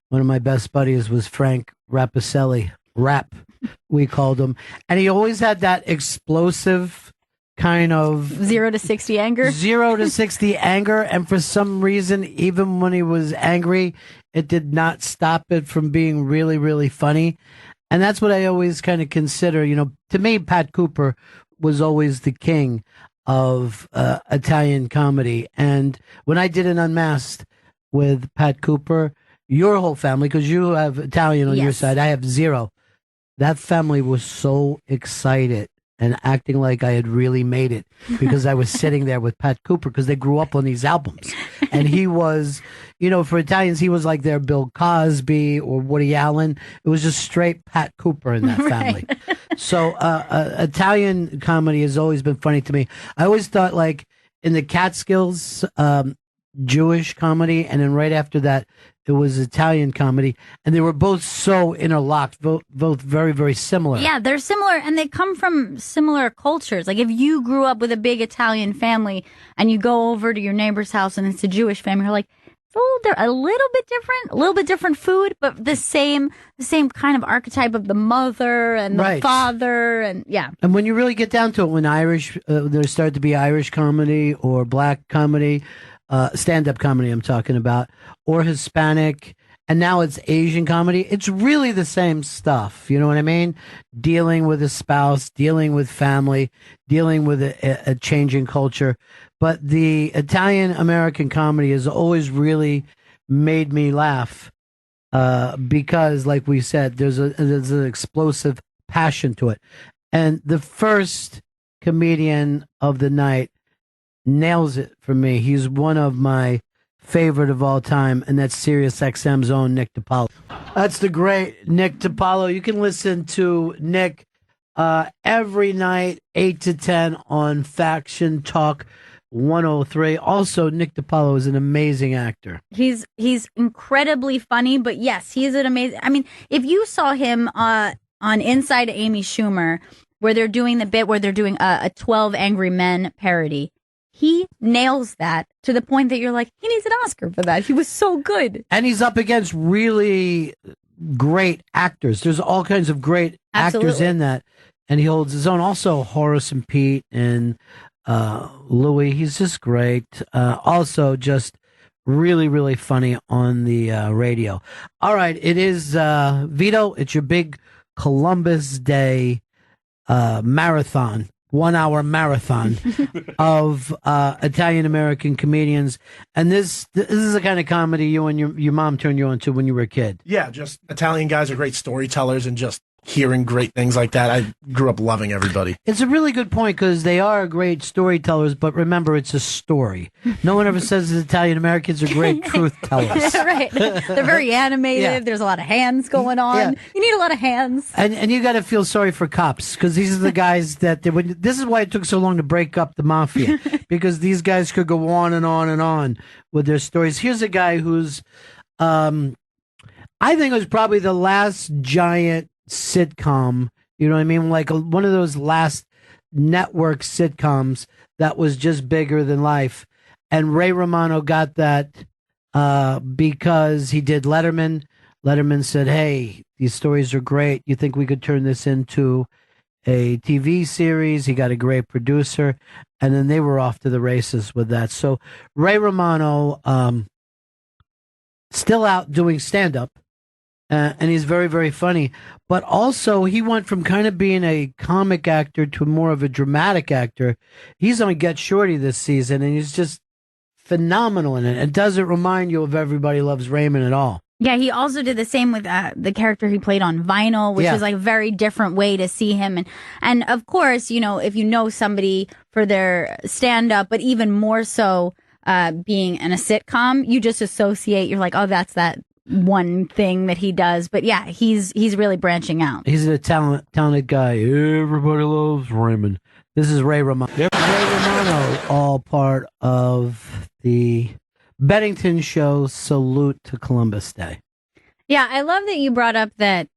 one of my best buddies was Frank Rapicelli. Rap, we called him. And he always had that explosive kind of 0 to 60 anger. 0 to 60 anger. And for some reason, even when he was angry, it did not stop it from being really, really funny. And that's what I always kind of consider. You know, to me, Pat Cooper was always the king of Italian comedy. And when I did an Unmasked with Pat Cooper, your whole family, because you have Italian on your side, I have 0. That family was so excited and acting like I had really made it because I was sitting there with Pat Cooper because they grew up on these albums. And he was, you know, for Italians, he was like their Bill Cosby or Woody Allen. It was just straight Pat Cooper in that family. Right. So Italian comedy has always been funny to me. I always thought like in the Catskills, Jewish comedy, and then right after that, it was Italian comedy, and they were both so interlocked, both very, very similar. Yeah, they're similar, and they come from similar cultures. Like if you grew up with a big Italian family, and you go over to your neighbor's house, and it's a Jewish family, you're like, it's a little bit different food, but the same kind of archetype of the mother and the father, and yeah. And when you really get down to it, when Irish, there started to be Irish comedy or black comedy, stand-up comedy I'm talking about, or Hispanic, and now it's Asian comedy. It's really the same stuff. You know what I mean? Dealing with a spouse, dealing with family, dealing with a changing culture. But the Italian-American comedy has always really made me laugh because, like we said, there's an explosive passion to it. And the first comedian of the night nails it for me. He's one of my favorite of all time, and that's SiriusXM's own Nick DiPaolo. That's the great Nick DiPaolo. You can listen to Nick every night, 8 to 10 on Faction Talk 103. Also, Nick DiPaolo is an amazing actor. He's incredibly funny, but yes, he is an amazing. I mean, if you saw him on Inside Amy Schumer, where they're doing the bit where they're doing a 12 Angry Men parody, he nails that to the point that you're like, he needs an Oscar for that. He was so good. And he's up against really great actors. There's all kinds of great actors in that, and he holds his own. Also, Horace and Pete and Louis. He's just great. Also, just really, really funny on the radio. All right, it is Vito. It's your big Columbus Day marathon, 1 hour marathon of Italian American comedians. And this is the kind of comedy you and your mom turned you on to when you were a kid. Yeah, just Italian guys are great storytellers, and just hearing great things like that, I grew up loving everybody. It's a really good point because they are great storytellers, but remember, it's a story. No one ever says that Italian Americans are great truth tellers. Right. They're very animated. Yeah. There's a lot of hands going on. Yeah. You need a lot of hands. And you got to feel sorry for cops because these are the guys that this is why it took so long to break up the mafia, because these guys could go on and on and on with their stories. Here's a guy who's, I think it was probably the last giant sitcom, you know what I mean? Like one of those last network sitcoms that was just bigger than life. And Ray Romano got that because he did Letterman. Letterman said, hey, these stories are great. You think we could turn this into a TV series? He got a great producer. And then they were off to the races with that. So Ray Romano, still out doing stand-up. And he's very, very funny. But also, he went from kind of being a comic actor to more of a dramatic actor. He's on Get Shorty this season, and he's just phenomenal in it. It doesn't remind you of Everybody Loves Raymond at all. Yeah, he also did the same with the character he played on Vinyl, which was like a very different way to see him. And of course, you know, if you know somebody for their stand-up, but even more so being in a sitcom, you just associate, you're like, oh, that's that one thing that he does. But yeah, he's really branching out. He's a talented guy. Everybody loves Raymond. This is Ray Romano. Ray Romano, all part of the Bennington show. Salute to Columbus Day. Yeah, I love that you brought up that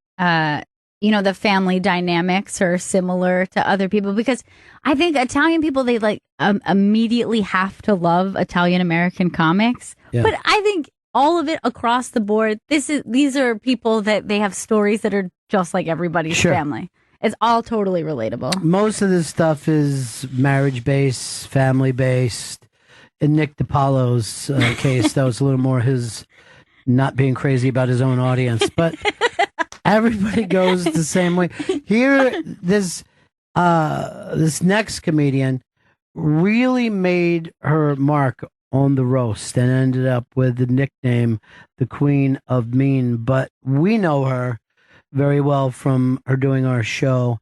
you know, the family dynamics are similar to other people, because I think Italian people, they like immediately have to love Italian American comics. Yeah. But I think all of it across the board, these are people that they have stories that are just like everybody's family. It's all totally relatable. Most of this stuff is marriage-based, family-based. In Nick DiPaolo's case, that was a little more his not being crazy about his own audience. But everybody goes the same way. Here, this next comedian really made her mark on the roast and ended up with the nickname the Queen of Mean. But we know her very well from her doing our show,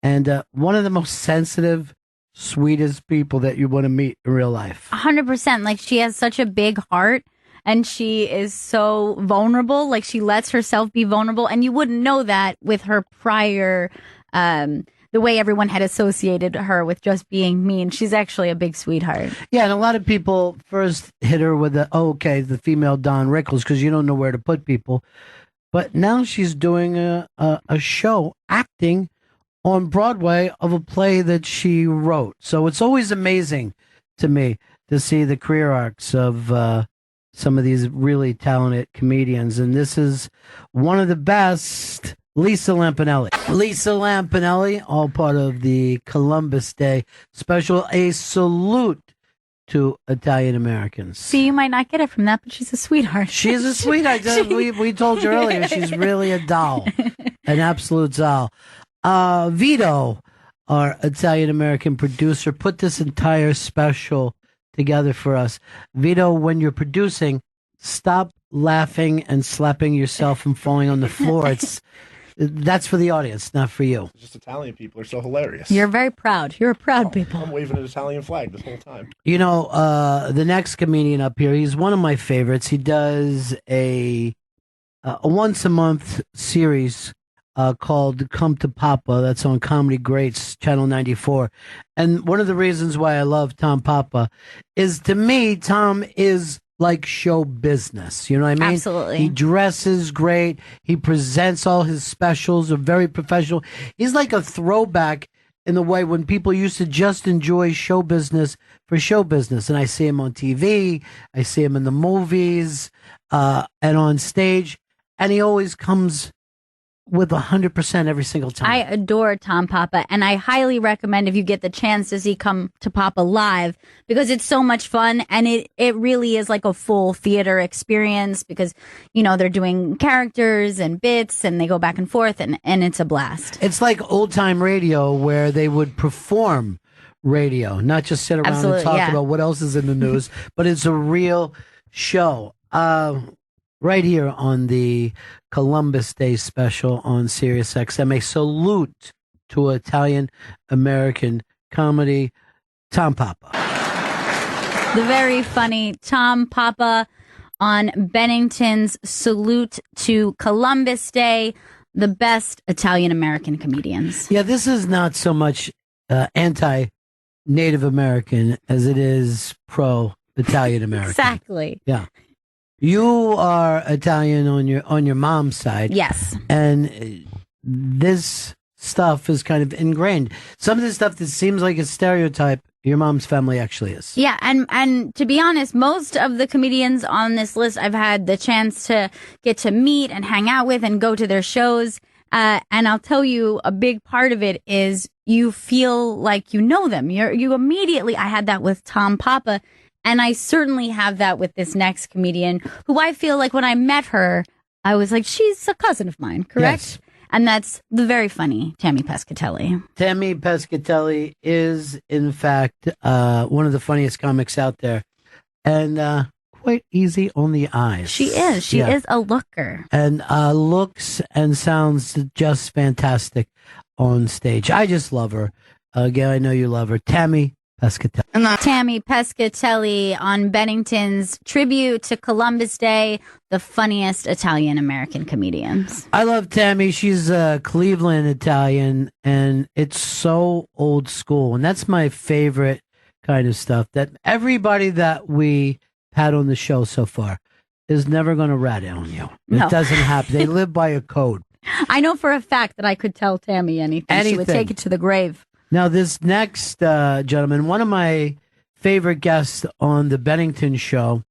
and one of the most sensitive, sweetest people that you want to meet in real life. 100%. Like, she has such a big heart, and she is so vulnerable. Like, she lets herself be vulnerable, and you wouldn't know that with her prior the way everyone had associated her with just being mean. She's actually a big sweetheart. Yeah, and a lot of people first hit her with the female Don Rickles, because you don't know where to put people. But now she's doing a show, acting on Broadway of a play that she wrote. So it's always amazing to me to see the career arcs of some of these really talented comedians. And this is one of the best, Lisa Lampanelli. Lisa Lampanelli, all part of the Columbus Day special. A salute to Italian Americans. See, you might not get it from that, but she's a sweetheart. She's a sweetheart. We told you earlier, she's really a doll, an absolute doll. Vito, our Italian American producer, put this entire special together for us. Vito, when you're producing, stop laughing and slapping yourself and falling on the floor. That's for the audience, not for you. Just Italian people are so hilarious. You're very proud. You're a proud people. I'm waving an Italian flag this whole time. You know, the next comedian up here, he's one of my favorites. He does a once a month series called Come to Papa. That's on Comedy Greats, Channel 94. And one of the reasons why I love Tom Papa is, to me, Tom is like show business. You know what I mean? Absolutely. He dresses great. He presents all his specials, are very professional. He's like a throwback in the way when people used to just enjoy show business for show business. And I see him on TV. I see him in the movies and on stage. And he always comes with 100% every single time. I adore Tom Papa, and I highly recommend, if you get the chance to see Come to Papa live, because it's so much fun, and it really is like a full theater experience, because, you know, they're doing characters and bits, and they go back and forth, and it's a blast. It's like old time radio where they would perform radio, not just sit around and talk about what else is in the news, but it's a real show. Right here on the Columbus Day special on Sirius XM, a salute to Italian-American comedy, Tom Papa. The very funny Tom Papa on Bennington's Salute to Columbus Day, the best Italian-American comedians. Yeah, this is not so much anti-Native American as it is pro-Italian-American. Exactly. Yeah. You are Italian on your mom's side. Yes. And this stuff is kind of ingrained. Some of the stuff that seems like a stereotype, your mom's family actually is. Yeah, and to be honest, most of the comedians on this list I've had the chance to get to meet and hang out with and go to their shows. And I'll tell you, a big part of it is you feel like you know them. You immediately, I had that with Tom Papa. And I certainly have that with this next comedian, who I feel like when I met her, I was like, she's a cousin of mine, correct? Yes. And that's the very funny Tammy Pescatelli. Tammy Pescatelli is, in fact, one of the funniest comics out there. And quite easy on the eyes. She is. She is a looker. And looks and sounds just fantastic on stage. I just love her. Gail, I know you love her. Tammy Pescatelli. Tammy Pescatelli on Bennington's tribute to Columbus Day, the funniest Italian-American comedians. I love Tammy. She's a Cleveland Italian, and it's so old school. And that's my favorite kind of stuff, that everybody that we had on the show so far is never going to rat on you. No. It doesn't happen. They live by a code. I know for a fact that I could tell Tammy anything. She would take it to the grave. Now, this next gentleman, one of my favorite guests on the Bennington show,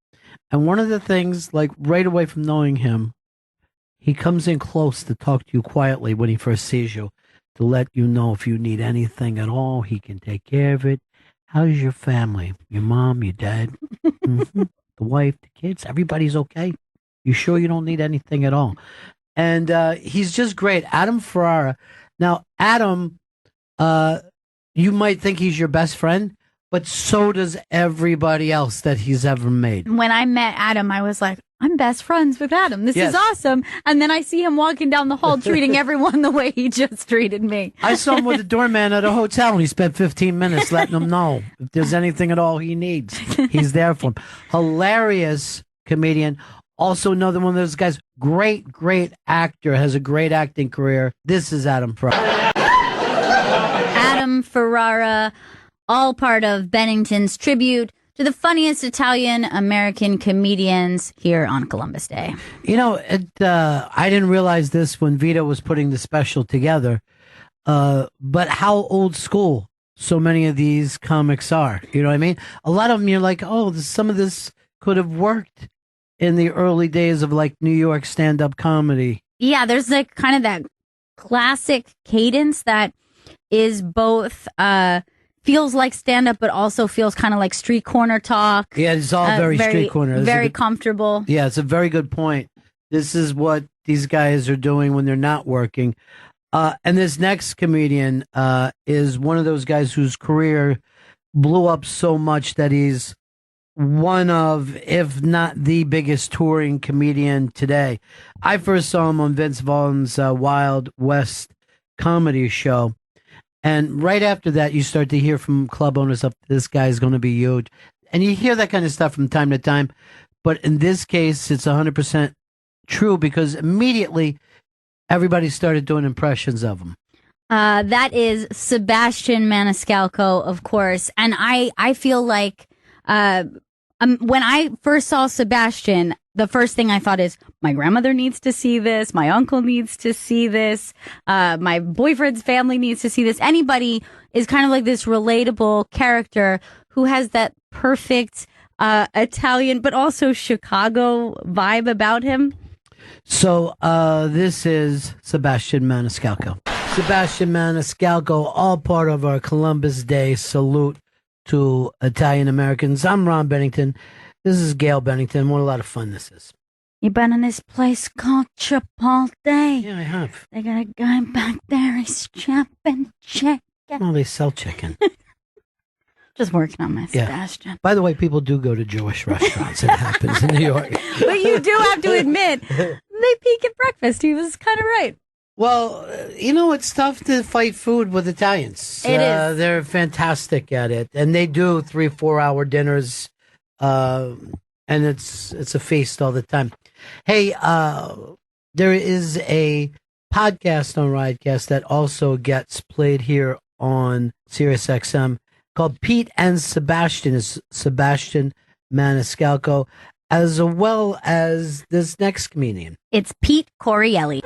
and one of the things, like right away from knowing him, he comes in close to talk to you quietly when he first sees you, to let you know if you need anything at all, he can take care of it. How's your family? Your mom, your dad, the wife, the kids, everybody's okay? You sure you don't need anything at all? And he's just great. Adam Ferrara. Now, Adam... you might think he's your best friend, but so does everybody else that he's ever made. When I met Adam, I was like, I'm best friends with Adam. This is awesome. And then I see him walking down the hall treating everyone the way he just treated me. I saw him with the doorman at a hotel, and he spent 15 minutes letting him know if there's anything at all he needs. He's there for him. Hilarious comedian. Also another one of those guys. Great, great actor. Has a great acting career. This is Adam Ferrara. Adam Ferrara, all part of Bennington's tribute to the funniest Italian-American comedians here on Columbus Day. You know, I didn't realize this when Vito was putting the special together, but how old school so many of these comics are. You know what I mean? A lot of them, you're like, oh, some of this could have worked in the early days of like New York stand-up comedy. Yeah, there's like kind of that classic cadence that is both feels like stand-up, but also feels kind of like street corner talk. Yeah, it's all very street corner. Very comfortable. Yeah, it's a very good point. This is what these guys are doing when they're not working. And this next comedian is one of those guys whose career blew up so much that he's one of, if not the biggest touring comedian today. I first saw him on Vince Vaughn's Wild West comedy show. And right after that, you start to hear from club owners up, this guy's going to be huge. And you hear that kind of stuff from time to time. But in this case, it's 100% true, because immediately Everybody started doing impressions of him. That is Sebastian Maniscalco, of course. And I feel like when I first saw Sebastian, the first thing I thought is, my grandmother needs to see this. My uncle needs to see this. My boyfriend's family needs to see this. Anybody is kind of like this relatable character who has that perfect Italian, but also Chicago vibe about him. So this is Sebastian Maniscalco. Sebastian Maniscalco, all part of our Columbus Day salute to Italian Americans. I'm Ron Bennington. This is Gail Bennington. What a lot of fun this is. You been in this place called Chipotle? Yeah, I have. They got a guy back there. He's chopping chicken. Oh, they sell chicken. Just working on my Sebastian. By the way, people do go to Jewish restaurants. It happens in New York. But you do have to admit, they peak at breakfast. He was kind of right. Well, it's tough to fight food with Italians. It is. They're fantastic at it. And they do 3-4 hour dinners. And it's a feast all the time. Hey, there is a podcast on Riotcast that also gets played here on SiriusXM called Pete and Sebastian. Is Sebastian Maniscalco, as well as this next comedian. It's Pete Corielli.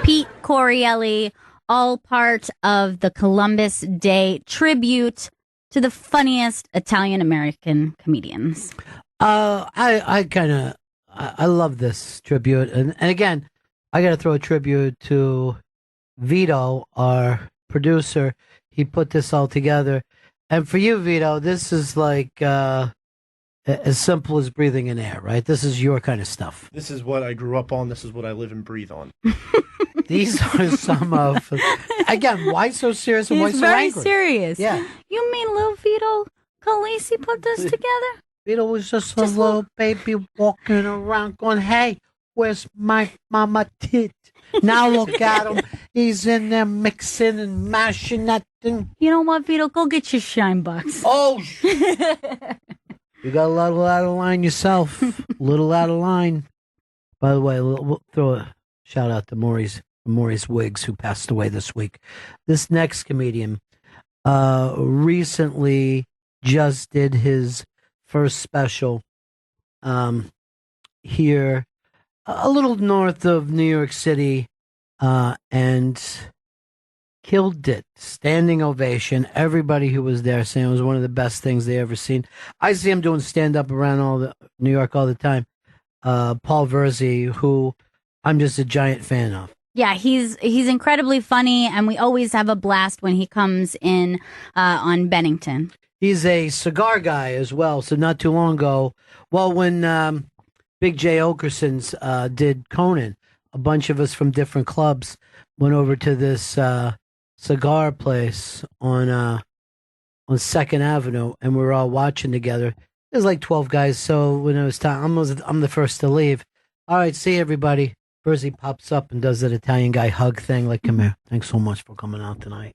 Pete Corielli, all part of the Columbus Day tribute to the funniest Italian American comedians. I love this tribute, and again, I got to throw a tribute to Vito, our producer. He put this all together, and for you, Vito, this is like as simple as breathing in air, right? This is your kind of stuff. This is what I grew up on. This is what I live and breathe on. These are some of, again, why so serious and why so very angry? serious. Yeah. You mean little Vito Calisi put this together? Vito was just a little baby walking around going, hey, where's my mama tit? Now look at him. He's in there mixing and mashing that thing. You know what, Vito? Go get your shine box. Oh, you got a little out of line yourself. A little out of line. By the way, we'll throw a shout out to Maurice Wiggs, who passed away this week. This next comedian recently just did his first special here a little north of New York City and killed it. Standing ovation. Everybody who was there saying it was one of the best things they ever seen. I see him doing stand-up around New York all the time. Paul Verzi, who I'm just a giant fan of. Yeah, he's incredibly funny, and we always have a blast when he comes in on Bennington. He's a cigar guy as well. So not too long ago, when Big J. Okerson's did Conan, a bunch of us from different clubs went over to this cigar place on 2nd Avenue, and we were all watching together. There's like 12 guys, so when it was time, I'm the first to leave. All right, see everybody. Verzi pops up and does that Italian guy hug thing, like, come here. Thanks so much for coming out tonight.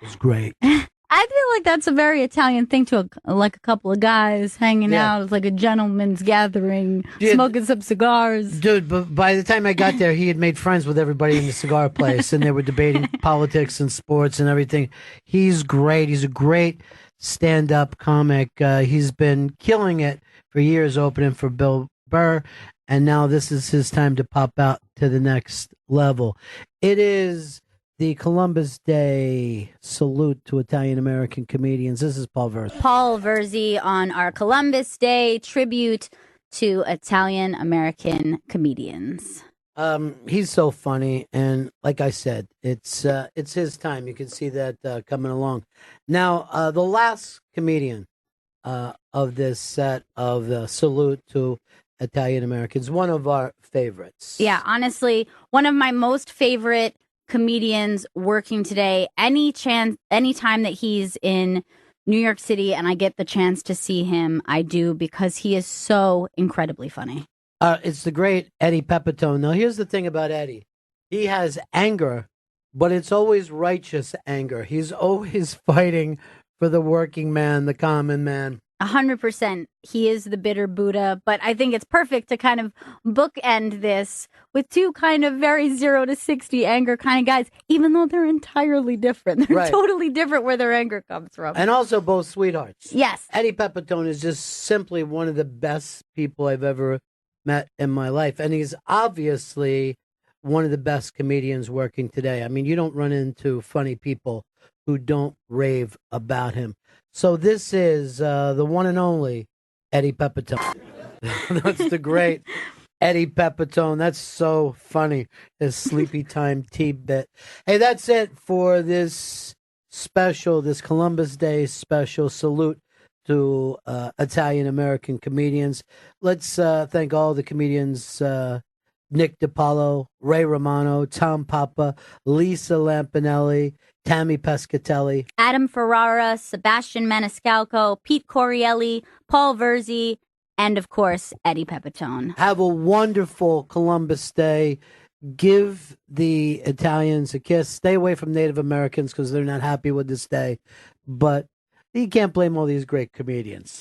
It was great. I feel like that's a very Italian thing to like a couple of guys hanging out. It's like a gentleman's gathering, smoking some cigars. Dude, but by the time I got there, he had made friends with everybody in the cigar place, and they were debating politics and sports and everything. He's great. He's a great stand-up comic. He's been killing it for years, opening for Bill Burr, and now this is his time to pop out to the next level. It is the Columbus Day salute to Italian-American comedians. This is Paul Verzi. Paul Verzi on our Columbus Day tribute to Italian-American comedians. He's so funny, and like I said, it's his time. You can see that coming along. Now, the last comedian of this set of salute to Italian Americans, one of our favorites. Yeah, honestly, one of my most favorite comedians working today. Anytime that he's in New York City and I get the chance to see him, I do, because he is so incredibly funny. It's the great Eddie Pepitone. Now, here's the thing about Eddie. He has anger, but it's always righteous anger. He's always fighting for the working man, the common man. 100%. He is the bitter Buddha, but I think it's perfect to kind of bookend this with two kind of very 0 to 60 anger kind of guys, even though they're entirely different. They're totally different where their anger comes from. And also both sweethearts. Yes. Eddie Pepitone is just simply one of the best people I've ever met in my life. And he's obviously one of the best comedians working today. I mean, you don't run into funny people who don't rave about him. So this is the one and only Eddie Pepitone. That's the great Eddie Pepitone. That's so funny. His sleepy time tea bit. Hey, that's it for this special, this Columbus Day special. Salute to Italian American comedians. Let's thank all the comedians. Nick DiPaolo, Ray Romano, Tom Papa, Lisa Lampanelli, Tammy Pescatelli, Adam Ferrara, Sebastian Maniscalco, Pete Corielli, Paul Verzi, and of course, Eddie Pepitone. Have a wonderful Columbus Day. Give the Italians a kiss. Stay away from Native Americans because they're not happy with this day. But you can't blame all these great comedians.